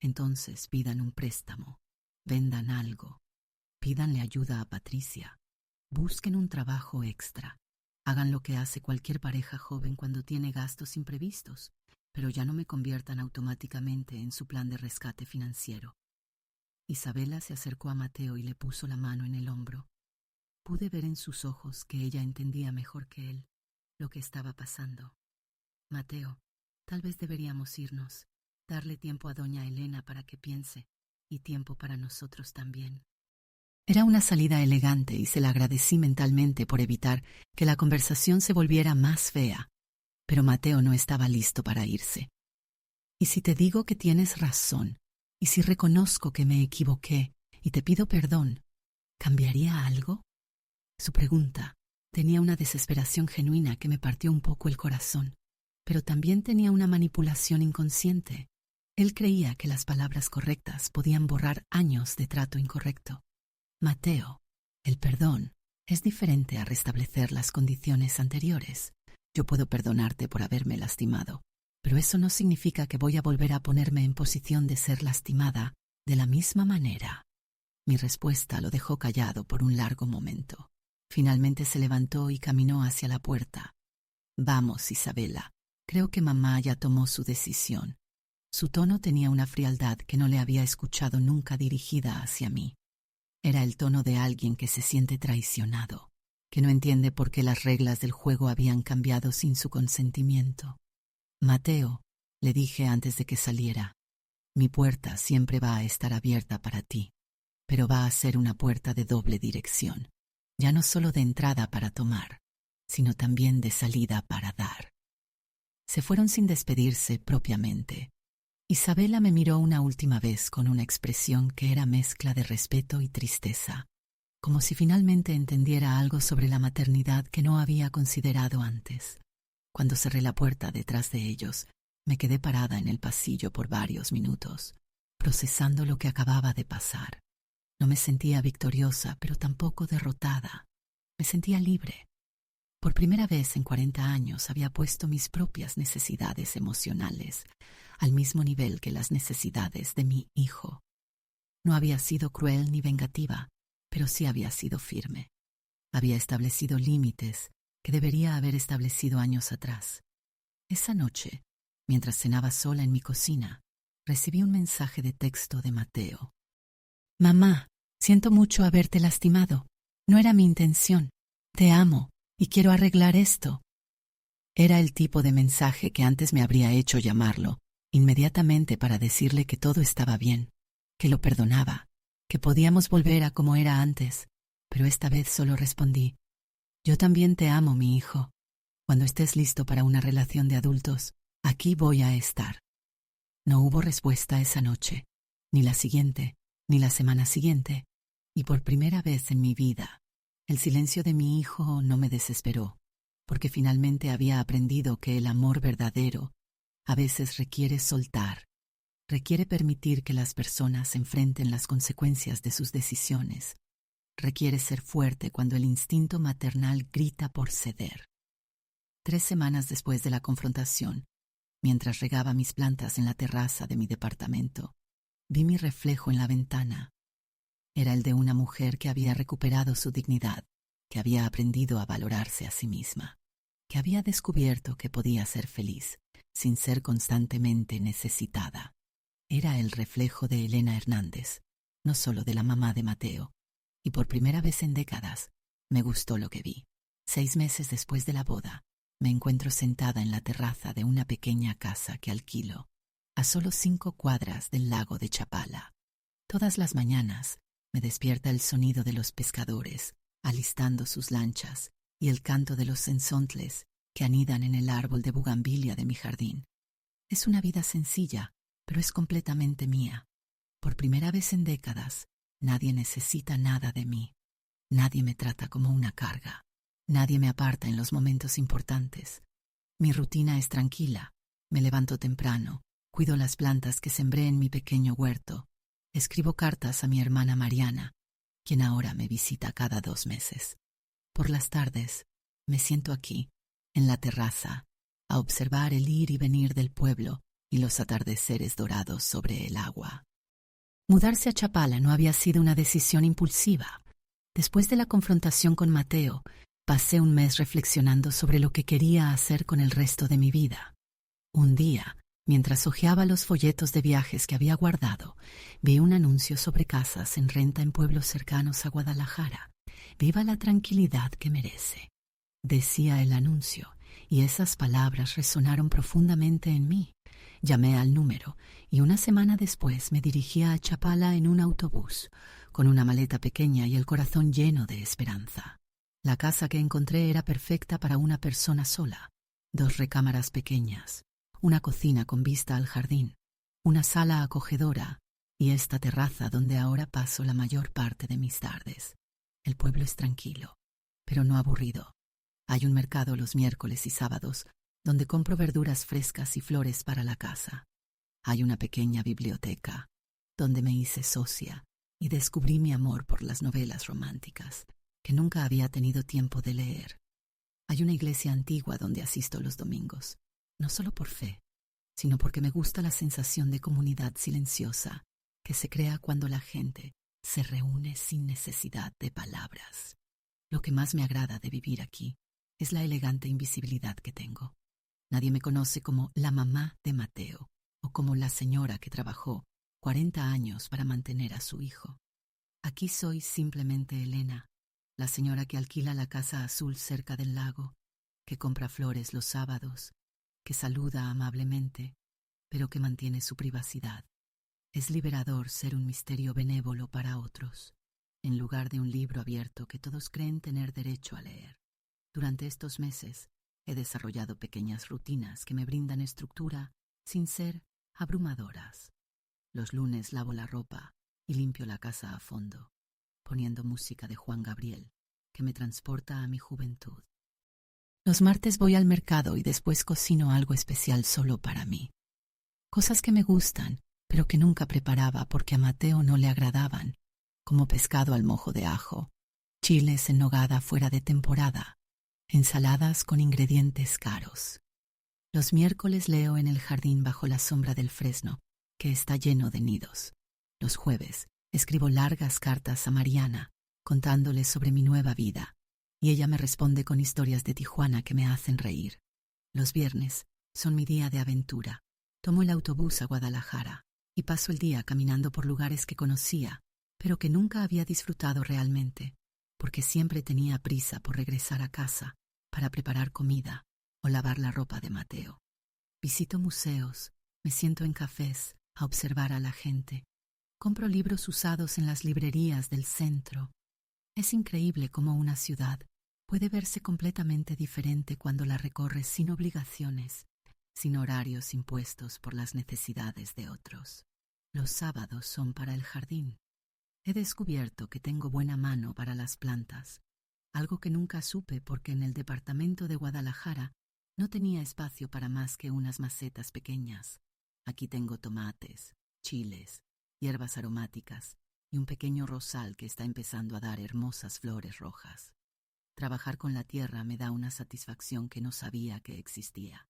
Entonces pidan un préstamo, vendan algo. Pídanle ayuda a Patricia. Busquen un trabajo extra. Hagan lo que hace cualquier pareja joven cuando tiene gastos imprevistos, pero ya no me conviertan automáticamente en su plan de rescate financiero. Isabela se acercó a Mateo y le puso la mano en el hombro. Pude ver en sus ojos que ella entendía mejor que él lo que estaba pasando. Mateo, tal vez deberíamos irnos, darle tiempo a doña Elena para que piense, y tiempo para nosotros también. Era una salida elegante y se la agradecí mentalmente por evitar que la conversación se volviera más fea, pero Mateo no estaba listo para irse. ¿Y si te digo que tienes razón? ¿Y si reconozco que me equivoqué y te pido perdón? ¿Cambiaría algo? Su pregunta tenía una desesperación genuina que me partió un poco el corazón, pero también tenía una manipulación inconsciente. Él creía que las palabras correctas podían borrar años de trato incorrecto. Mateo, el perdón es diferente a restablecer las condiciones anteriores. Yo puedo perdonarte por haberme lastimado, pero eso no significa que voy a volver a ponerme en posición de ser lastimada de la misma manera. Mi respuesta lo dejó callado por un largo momento. Finalmente se levantó y caminó hacia la puerta. Vamos, Isabela, creo que mamá ya tomó su decisión. Su tono tenía una frialdad que no le había escuchado nunca dirigida hacia mí. Era el tono de alguien que se siente traicionado, que no entiende por qué las reglas del juego habían cambiado sin su consentimiento. Mateo, le dije antes de que saliera, mi puerta siempre va a estar abierta para ti, pero va a ser una puerta de doble dirección, ya no solo de entrada para tomar, sino también de salida para dar. Se fueron sin despedirse propiamente. Isabela me miró una última vez con una expresión que era mezcla de respeto y tristeza, como si finalmente entendiera algo sobre la maternidad que no había considerado antes. Cuando cerré la puerta detrás de ellos, me quedé parada en el pasillo por varios minutos, procesando lo que acababa de pasar. No me sentía victoriosa, pero tampoco derrotada. Me sentía libre. Por primera vez en 40 años había puesto mis propias necesidades emocionales al mismo nivel que las necesidades de mi hijo. No había sido cruel ni vengativa, pero sí había sido firme. Había establecido límites que debería haber establecido años atrás. Esa noche, mientras cenaba sola en mi cocina, recibí un mensaje de texto de Mateo. Mamá, siento mucho haberte lastimado. No era mi intención. Te amo y quiero arreglar esto. Era el tipo de mensaje que antes me habría hecho llamarlo inmediatamente para decirle que todo estaba bien, que lo perdonaba, que podíamos volver a como era antes, pero esta vez solo respondí, yo también te amo, mi hijo. Cuando estés listo para una relación de adultos, aquí voy a estar. No hubo respuesta esa noche, ni la siguiente, ni la semana siguiente, y por primera vez en mi vida, el silencio de mi hijo no me desesperó, porque finalmente había aprendido que el amor verdadero a veces requiere soltar, requiere permitir que las personas enfrenten las consecuencias de sus decisiones, requiere ser fuerte cuando el instinto maternal grita por ceder. 3 semanas después de la confrontación, mientras regaba mis plantas en la terraza de mi departamento, vi mi reflejo en la ventana. Era el de una mujer que había recuperado su dignidad, que había aprendido a valorarse a sí misma, que había descubierto que podía ser feliz sin ser constantemente necesitada. Era el reflejo de Elena Hernández, no solo de la mamá de Mateo, y por primera vez en décadas me gustó lo que vi. 6 meses después de la boda, me encuentro sentada en la terraza de una pequeña casa que alquilo, a solo 5 cuadras del lago de Chapala. Todas las mañanas me despierta el sonido de los pescadores alistando sus lanchas y el canto de los cenzontles que anidan en el árbol de bugambilia de mi jardín. Es una vida sencilla, pero es completamente mía. Por primera vez en décadas, nadie necesita nada de mí. Nadie me trata como una carga. Nadie me aparta en los momentos importantes. Mi rutina es tranquila. Me levanto temprano, cuido las plantas que sembré en mi pequeño huerto. Escribo cartas a mi hermana Mariana, quien ahora me visita cada 2 meses. Por las tardes, me siento aquí, en la terraza, a observar el ir y venir del pueblo y los atardeceres dorados sobre el agua. Mudarse a Chapala no había sido una decisión impulsiva. Después de la confrontación con Mateo, pasé un mes reflexionando sobre lo que quería hacer con el resto de mi vida. Un día, mientras hojeaba los folletos de viajes que había guardado, vi un anuncio sobre casas en renta en pueblos cercanos a Guadalajara. Viva la tranquilidad que merece, decía el anuncio, y esas palabras resonaron profundamente en mí. Llamé al número y una semana después me dirigía a Chapala en un autobús, con una maleta pequeña y el corazón lleno de esperanza. La casa que encontré era perfecta para una persona sola. 2 recámaras pequeñas, una cocina con vista al jardín, una sala acogedora y esta terraza donde ahora paso la mayor parte de mis tardes. El pueblo es tranquilo, pero no aburrido. Hay un mercado los miércoles y sábados donde compro verduras frescas y flores para la casa. Hay una pequeña biblioteca donde me hice socia y descubrí mi amor por las novelas románticas que nunca había tenido tiempo de leer. Hay una iglesia antigua donde asisto los domingos, no solo por fe, sino porque me gusta la sensación de comunidad silenciosa que se crea cuando la gente se reúne sin necesidad de palabras. Lo que más me agrada de vivir aquí es la elegante invisibilidad que tengo. Nadie me conoce como la mamá de Mateo o como la señora que trabajó 40 años para mantener a su hijo. Aquí soy simplemente Elena, la señora que alquila la casa azul cerca del lago, que compra flores los sábados, que saluda amablemente, pero que mantiene su privacidad. Es liberador ser un misterio benévolo para otros, en lugar de un libro abierto que todos creen tener derecho a leer. Durante estos meses he desarrollado pequeñas rutinas que me brindan estructura sin ser abrumadoras. Los lunes lavo la ropa y limpio la casa a fondo, poniendo música de Juan Gabriel, que me transporta a mi juventud. Los martes voy al mercado y después cocino algo especial solo para mí. Cosas que me gustan, pero que nunca preparaba porque a Mateo no le agradaban, como pescado al mojo de ajo, chiles en nogada fuera de temporada, ensaladas con ingredientes caros. Los miércoles leo en el jardín bajo la sombra del fresno, que está lleno de nidos. Los jueves escribo largas cartas a Mariana, contándole sobre mi nueva vida, y ella me responde con historias de Tijuana que me hacen reír. Los viernes son mi día de aventura. Tomo el autobús a Guadalajara y paso el día caminando por lugares que conocía, pero que nunca había disfrutado realmente, porque siempre tenía prisa por regresar a casa para preparar comida o lavar la ropa de Mateo. Visito museos, me siento en cafés a observar a la gente. Compro libros usados en las librerías del centro. Es increíble cómo una ciudad puede verse completamente diferente cuando la recorres sin obligaciones, sin horarios impuestos por las necesidades de otros. Los sábados son para el jardín. He descubierto que tengo buena mano para las plantas, algo que nunca supe porque en el departamento de Guadalajara no tenía espacio para más que unas macetas pequeñas. Aquí tengo tomates, chiles, hierbas aromáticas y un pequeño rosal que está empezando a dar hermosas flores rojas. Trabajar con la tierra me da una satisfacción que no sabía que existía.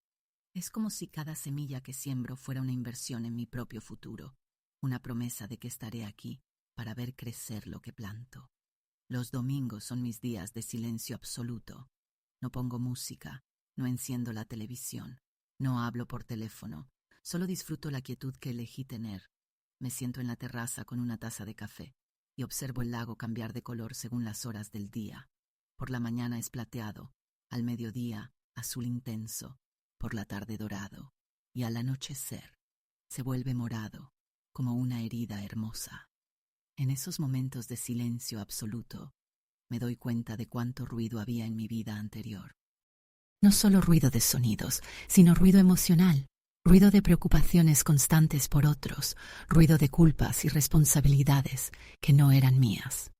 Es como si cada semilla que siembro fuera una inversión en mi propio futuro, una promesa de que estaré aquí para ver crecer lo que planto. Los domingos son mis días de silencio absoluto. No pongo música, no enciendo la televisión, no hablo por teléfono, solo disfruto la quietud que elegí tener. Me siento en la terraza con una taza de café y observo el lago cambiar de color según las horas del día. Por la mañana es plateado, al mediodía azul intenso, por la tarde dorado, y al anochecer se vuelve morado, como una herida hermosa. En esos momentos de silencio absoluto, me doy cuenta de cuánto ruido había en mi vida anterior. No solo ruido de sonidos, sino ruido emocional, ruido de preocupaciones constantes por otros, ruido de culpas y responsabilidades que no eran mías.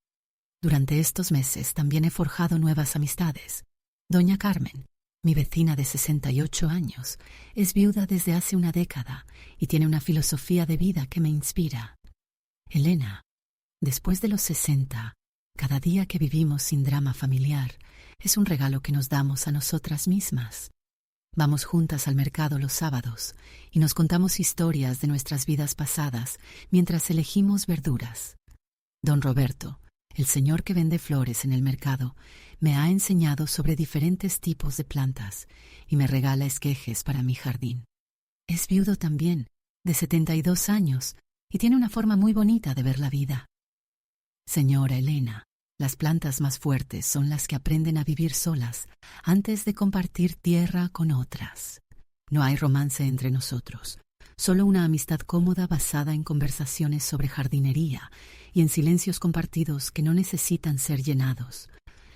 Durante estos meses también he forjado nuevas amistades. Doña Carmen, mi vecina de 68 años, es viuda desde hace una década y tiene una filosofía de vida que me inspira. Elena, después de los 60, cada día que vivimos sin drama familiar es un regalo que nos damos a nosotras mismas. Vamos juntas al mercado los sábados y nos contamos historias de nuestras vidas pasadas mientras elegimos verduras. Don Roberto, el señor que vende flores en el mercado, me ha enseñado sobre diferentes tipos de plantas y me regala esquejes para mi jardín. Es viudo también, de 72 años, y tiene una forma muy bonita de ver la vida. Señora Elena, las plantas más fuertes son las que aprenden a vivir solas antes de compartir tierra con otras. No hay romance entre nosotros, solo una amistad cómoda basada en conversaciones sobre jardinería y en silencios compartidos que no necesitan ser llenados.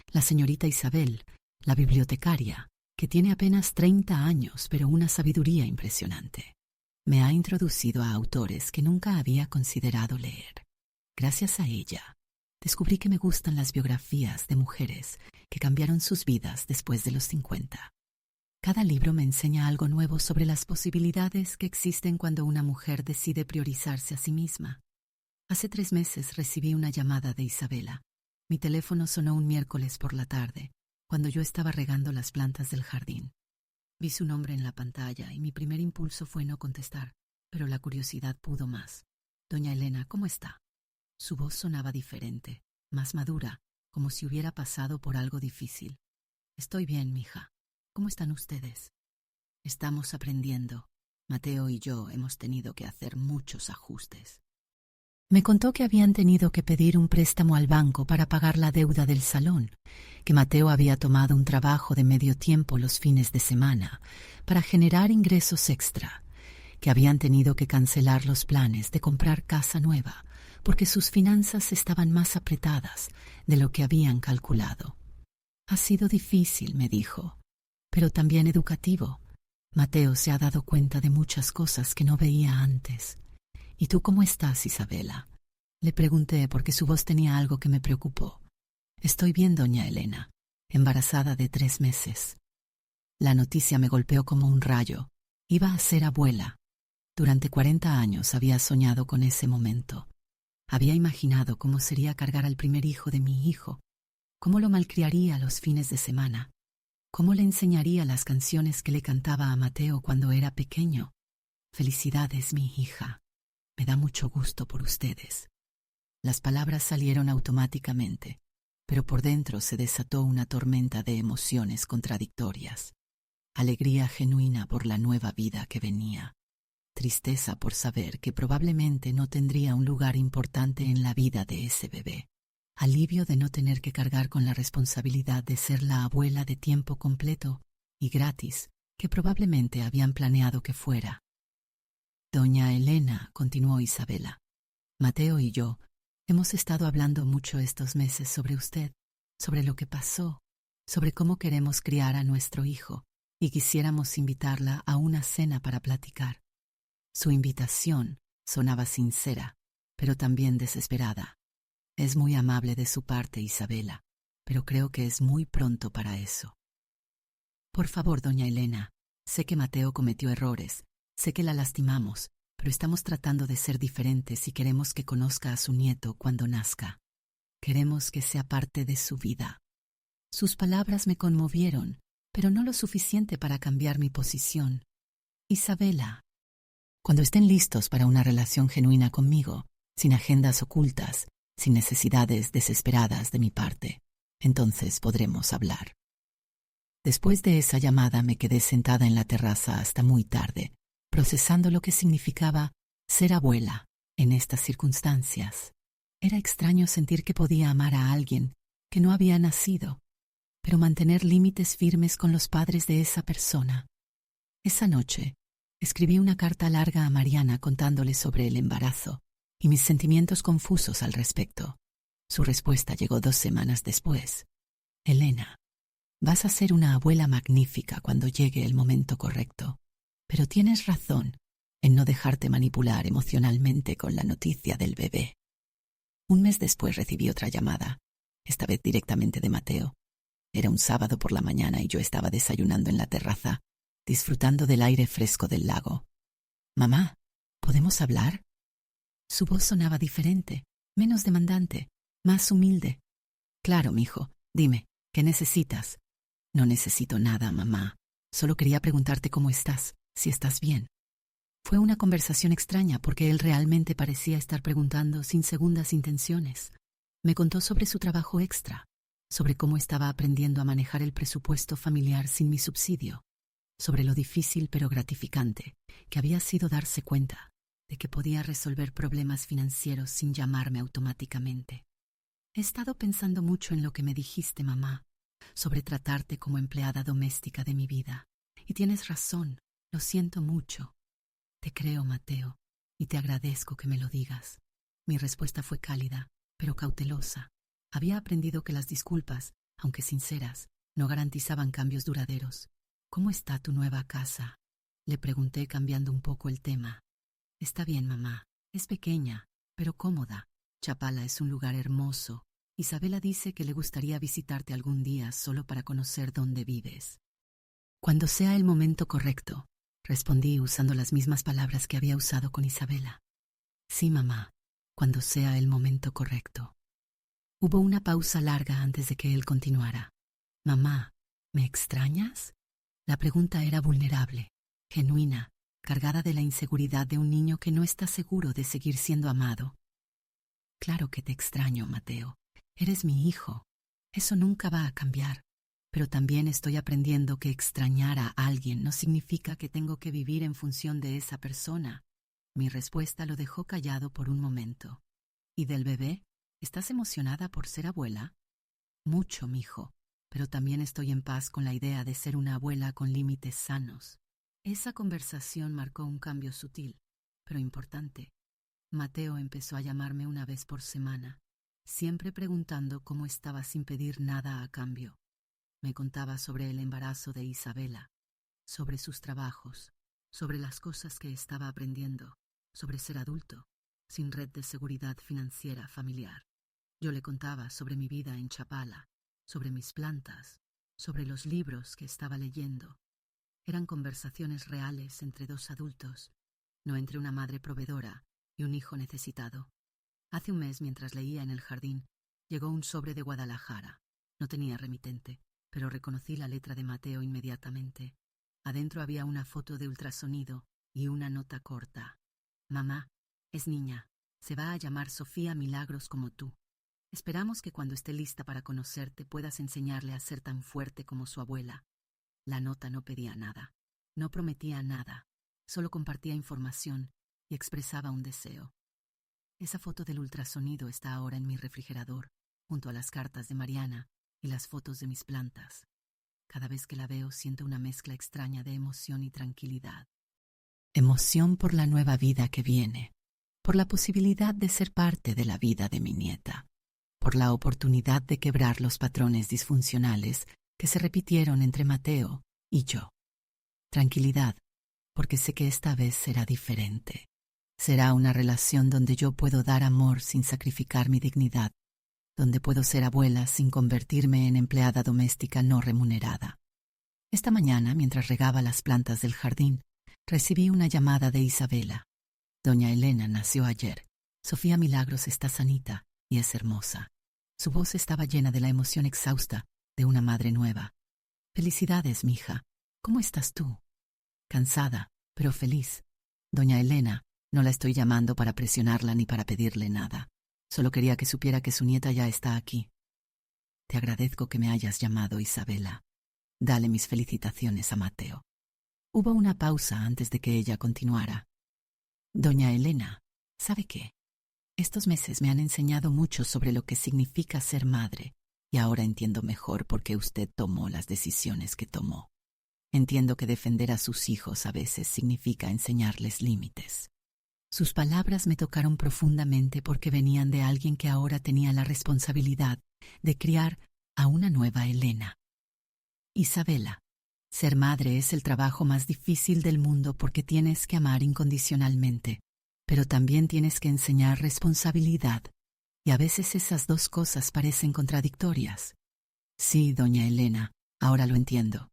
La señorita Isabel, la bibliotecaria, que tiene apenas 30 años pero una sabiduría impresionante, me ha introducido a autores que nunca había considerado leer. Gracias a ella, descubrí que me gustan las biografías de mujeres que cambiaron sus vidas después de los 50. Cada libro me enseña algo nuevo sobre las posibilidades que existen cuando una mujer decide priorizarse a sí misma. Hace 3 meses recibí una llamada de Isabela. Mi teléfono sonó un miércoles por la tarde, cuando yo estaba regando las plantas del jardín. Vi su nombre en la pantalla y mi primer impulso fue no contestar, pero la curiosidad pudo más. Doña Elena, ¿cómo está? Su voz sonaba diferente, más madura, como si hubiera pasado por algo difícil. Estoy bien, mija. ¿Cómo están ustedes? Estamos aprendiendo. Mateo y yo hemos tenido que hacer muchos ajustes. Me contó que habían tenido que pedir un préstamo al banco para pagar la deuda del salón, que Mateo había tomado un trabajo de medio tiempo los fines de semana para generar ingresos extra, que habían tenido que cancelar los planes de comprar casa nueva porque sus finanzas estaban más apretadas de lo que habían calculado. Ha sido difícil, me dijo, pero también educativo. Mateo se ha dado cuenta de muchas cosas que no veía antes. ¿Y tú cómo estás, Isabela? Le pregunté porque su voz tenía algo que me preocupó. Estoy bien, doña Elena, embarazada de 3 meses. La noticia me golpeó como un rayo. Iba a ser abuela. Durante 40 años había soñado con ese momento. Había imaginado cómo sería cargar al primer hijo de mi hijo, cómo lo malcriaría los fines de semana, cómo le enseñaría las canciones que le cantaba a Mateo cuando era pequeño. Felicidades, mi hija. Me da mucho gusto por ustedes. Las palabras salieron automáticamente, pero por dentro se desató una tormenta de emociones contradictorias. Alegría genuina por la nueva vida que venía. Tristeza por saber que probablemente no tendría un lugar importante en la vida de ese bebé. Alivio de no tener que cargar con la responsabilidad de ser la abuela de tiempo completo y gratis que probablemente habían planeado que fuera. Doña Elena, continuó Isabela, Mateo y yo hemos estado hablando mucho estos meses sobre usted, sobre lo que pasó, sobre cómo queremos criar a nuestro hijo y quisiéramos invitarla a una cena para platicar. Su invitación sonaba sincera, pero también desesperada. Es muy amable de su parte, Isabela, pero creo que es muy pronto para eso. Por favor, doña Elena, sé que Mateo cometió errores, sé que la lastimamos, pero estamos tratando de ser diferentes y queremos que conozca a su nieto cuando nazca. Queremos que sea parte de su vida. Sus palabras me conmovieron, pero no lo suficiente para cambiar mi posición. Isabela, cuando estén listos para una relación genuina conmigo, sin agendas ocultas, sin necesidades desesperadas de mi parte, entonces podremos hablar. Después de esa llamada me quedé sentada en la terraza hasta muy tarde, procesando lo que significaba ser abuela en estas circunstancias. Era extraño sentir que podía amar a alguien que no había nacido, pero mantener límites firmes con los padres de esa persona. Esa noche, escribí una carta larga a Mariana contándole sobre el embarazo y mis sentimientos confusos al respecto. Su respuesta llegó 2 semanas después. Elena, vas a ser una abuela magnífica cuando llegue el momento correcto, pero tienes razón en no dejarte manipular emocionalmente con la noticia del bebé. Un mes después recibí otra llamada, esta vez directamente de Mateo. Era un sábado por la mañana y yo estaba desayunando en la terraza, disfrutando del aire fresco del lago. «Mamá, ¿podemos hablar?» Su voz sonaba diferente, menos demandante, más humilde. «Claro, mijo, dime, ¿qué necesitas?» «No necesito nada, mamá. Solo quería preguntarte cómo estás, si estás bien. Fue una conversación extraña porque él realmente parecía estar preguntando sin segundas intenciones. Me contó sobre su trabajo extra, sobre cómo estaba aprendiendo a manejar el presupuesto familiar sin mi subsidio, sobre lo difícil pero gratificante que había sido darse cuenta de que podía resolver problemas financieros sin llamarme automáticamente. He estado pensando mucho en lo que me dijiste, mamá, sobre tratarte como empleada doméstica de mi vida. Y tienes razón, lo siento mucho. Te creo, Mateo, y te agradezco que me lo digas. Mi respuesta fue cálida, pero cautelosa. Había aprendido que las disculpas, aunque sinceras, no garantizaban cambios duraderos. ¿Cómo está tu nueva casa?, le pregunté cambiando un poco el tema. Está bien, mamá. Es pequeña, pero cómoda. Chapala es un lugar hermoso. Isabela dice que le gustaría visitarte algún día solo para conocer dónde vives. Cuando sea el momento correcto, respondí usando las mismas palabras que había usado con Isabela. Sí, mamá, cuando sea el momento correcto. Hubo una pausa larga antes de que él continuara. Mamá, ¿me extrañas? La pregunta era vulnerable, genuina, cargada de la inseguridad de un niño que no está seguro de seguir siendo amado. Claro que te extraño, Mateo. Eres mi hijo. Eso nunca va a cambiar. Pero también estoy aprendiendo que extrañar a alguien no significa que tengo que vivir en función de esa persona. Mi respuesta lo dejó callado por un momento. ¿Y del bebé? ¿Estás emocionada por ser abuela? Mucho, mijo, pero también estoy en paz con la idea de ser una abuela con límites sanos. Esa conversación marcó un cambio sutil, pero importante. Mateo empezó a llamarme una vez por semana, siempre preguntando cómo estaba sin pedir nada a cambio. Me contaba sobre el embarazo de Isabela, sobre sus trabajos, sobre las cosas que estaba aprendiendo, sobre ser adulto, sin red de seguridad financiera familiar. Yo le contaba sobre mi vida en Chapala, sobre mis plantas, sobre los libros que estaba leyendo. Eran conversaciones reales entre dos adultos, no entre una madre proveedora y un hijo necesitado. Hace un mes, mientras leía en el jardín, llegó un sobre de Guadalajara. No tenía remitente, pero reconocí la letra de Mateo inmediatamente. Adentro había una foto de ultrasonido y una nota corta. Mamá, es niña. Se va a llamar Sofía Milagros como tú. Esperamos que cuando esté lista para conocerte puedas enseñarle a ser tan fuerte como su abuela. La nota no pedía nada, no prometía nada, solo compartía información y expresaba un deseo. Esa foto del ultrasonido está ahora en mi refrigerador, junto a las cartas de Mariana y las fotos de mis plantas. Cada vez que la veo siento una mezcla extraña de emoción y tranquilidad. Emoción por la nueva vida que viene, por la posibilidad de ser parte de la vida de mi nieta, por la oportunidad de quebrar los patrones disfuncionales que se repitieron entre Mateo y yo. Tranquilidad, porque sé que esta vez será diferente. Será una relación donde yo puedo dar amor sin sacrificar mi dignidad, donde puedo ser abuela sin convertirme en empleada doméstica no remunerada. Esta mañana, mientras regaba las plantas del jardín, recibí una llamada de Isabela. Doña Elena nació ayer. Sofía Milagros está sanita y es hermosa. Su voz estaba llena de la emoción exhausta de una madre nueva. Felicidades, mija. ¿Cómo estás tú? Cansada, pero feliz. Doña Elena, no la estoy llamando para presionarla ni para pedirle nada. Solo quería que supiera que su nieta ya está aquí. Te agradezco que me hayas llamado, Isabela. Dale mis felicitaciones a Mateo. Hubo una pausa antes de que ella continuara. Doña Elena, ¿sabe qué? Estos meses me han enseñado mucho sobre lo que significa ser madre, y ahora entiendo mejor por qué usted tomó las decisiones que tomó. Entiendo que defender a sus hijos a veces significa enseñarles límites. Sus palabras me tocaron profundamente porque venían de alguien que ahora tenía la responsabilidad de criar a una nueva Elena. Isabela, ser madre es el trabajo más difícil del mundo porque tienes que amar incondicionalmente, pero también tienes que enseñar responsabilidad, y a veces esas dos cosas parecen contradictorias. Sí, doña Elena, ahora lo entiendo.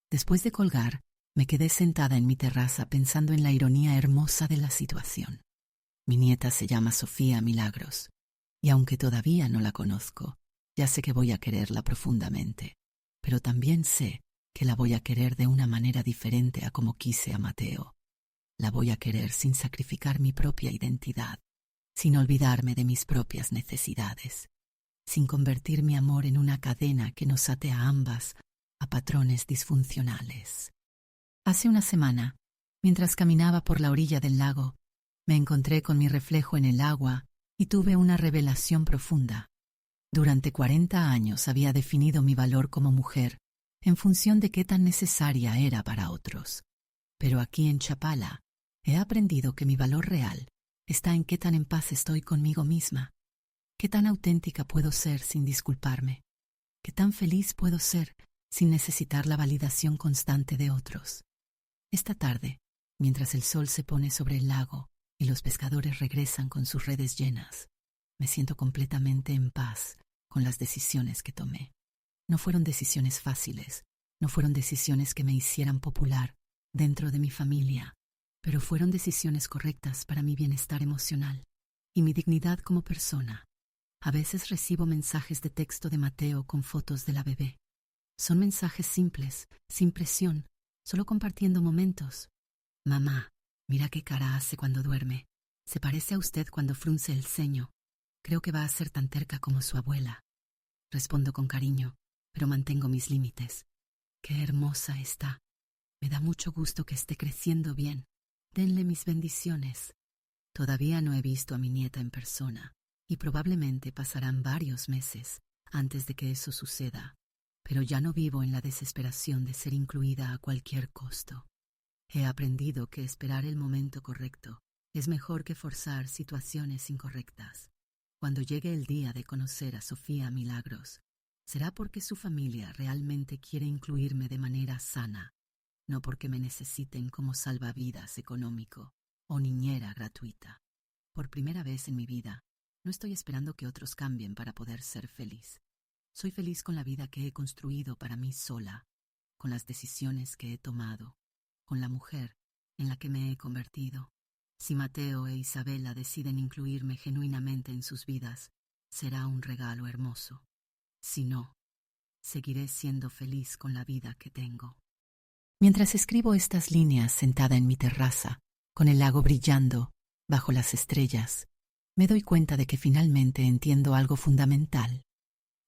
Después de colgar, me quedé sentada en mi terraza pensando en la ironía hermosa de la situación. Mi nieta se llama Sofía Milagros, y aunque todavía no la conozco, ya sé que voy a quererla profundamente, pero también sé que la voy a querer de una manera diferente a como quise a Mateo. La voy a querer sin sacrificar mi propia identidad, sin olvidarme de mis propias necesidades, sin convertir mi amor en una cadena que nos ate a ambas a patrones disfuncionales. Hace una semana, mientras caminaba por la orilla del lago, me encontré con mi reflejo en el agua y tuve una revelación profunda. Durante 40 años había definido mi valor como mujer en función de qué tan necesaria era para otros. Pero aquí en Chapala he aprendido que mi valor real está en qué tan en paz estoy conmigo misma, qué tan auténtica puedo ser sin disculparme, qué tan feliz puedo ser sin necesitar la validación constante de otros. Esta tarde, mientras el sol se pone sobre el lago y los pescadores regresan con sus redes llenas, me siento completamente en paz con las decisiones que tomé. No fueron decisiones fáciles, no fueron decisiones que me hicieran popular dentro de mi familia, pero fueron decisiones correctas para mi bienestar emocional y mi dignidad como persona. A veces recibo mensajes de texto de Mateo con fotos de la bebé. Son mensajes simples, sin presión, solo compartiendo momentos. Mamá, mira qué cara hace cuando duerme. Se parece a usted cuando frunce el ceño. Creo que va a ser tan terca como su abuela. Respondo con cariño, pero mantengo mis límites. Qué hermosa está. Me da mucho gusto que esté creciendo bien. Denle mis bendiciones. Todavía no he visto a mi nieta en persona, y probablemente pasarán varios meses antes de que eso suceda, pero ya no vivo en la desesperación de ser incluida a cualquier costo. He aprendido que esperar el momento correcto es mejor que forzar situaciones incorrectas. Cuando llegue el día de conocer a Sofía Milagros, será porque su familia realmente quiere incluirme de manera sana, no porque me necesiten como salvavidas económico o niñera gratuita. Por primera vez en mi vida, no estoy esperando que otros cambien para poder ser feliz. Soy feliz con la vida que he construido para mí sola, con las decisiones que he tomado, con la mujer en la que me he convertido. Si Mateo e Isabela deciden incluirme genuinamente en sus vidas, será un regalo hermoso. Si no, seguiré siendo feliz con la vida que tengo. Mientras escribo estas líneas sentada en mi terraza, con el lago brillando bajo las estrellas, me doy cuenta de que finalmente entiendo algo fundamental.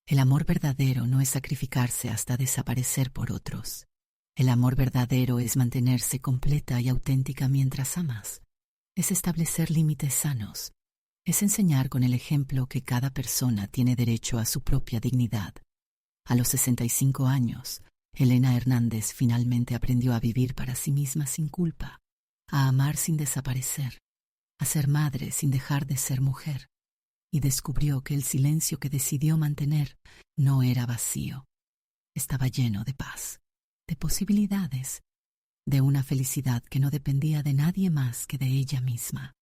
El amor verdadero no es sacrificarse hasta desaparecer por otros. El amor verdadero es mantenerse completa y auténtica mientras amas. Es establecer límites sanos. Es enseñar con el ejemplo que cada persona tiene derecho a su propia dignidad. A los 65 años, Elena Hernández finalmente aprendió a vivir para sí misma sin culpa, a amar sin desaparecer, a ser madre sin dejar de ser mujer, y descubrió que el silencio que decidió mantener no era vacío. Estaba lleno de paz, de posibilidades, de una felicidad que no dependía de nadie más que de ella misma.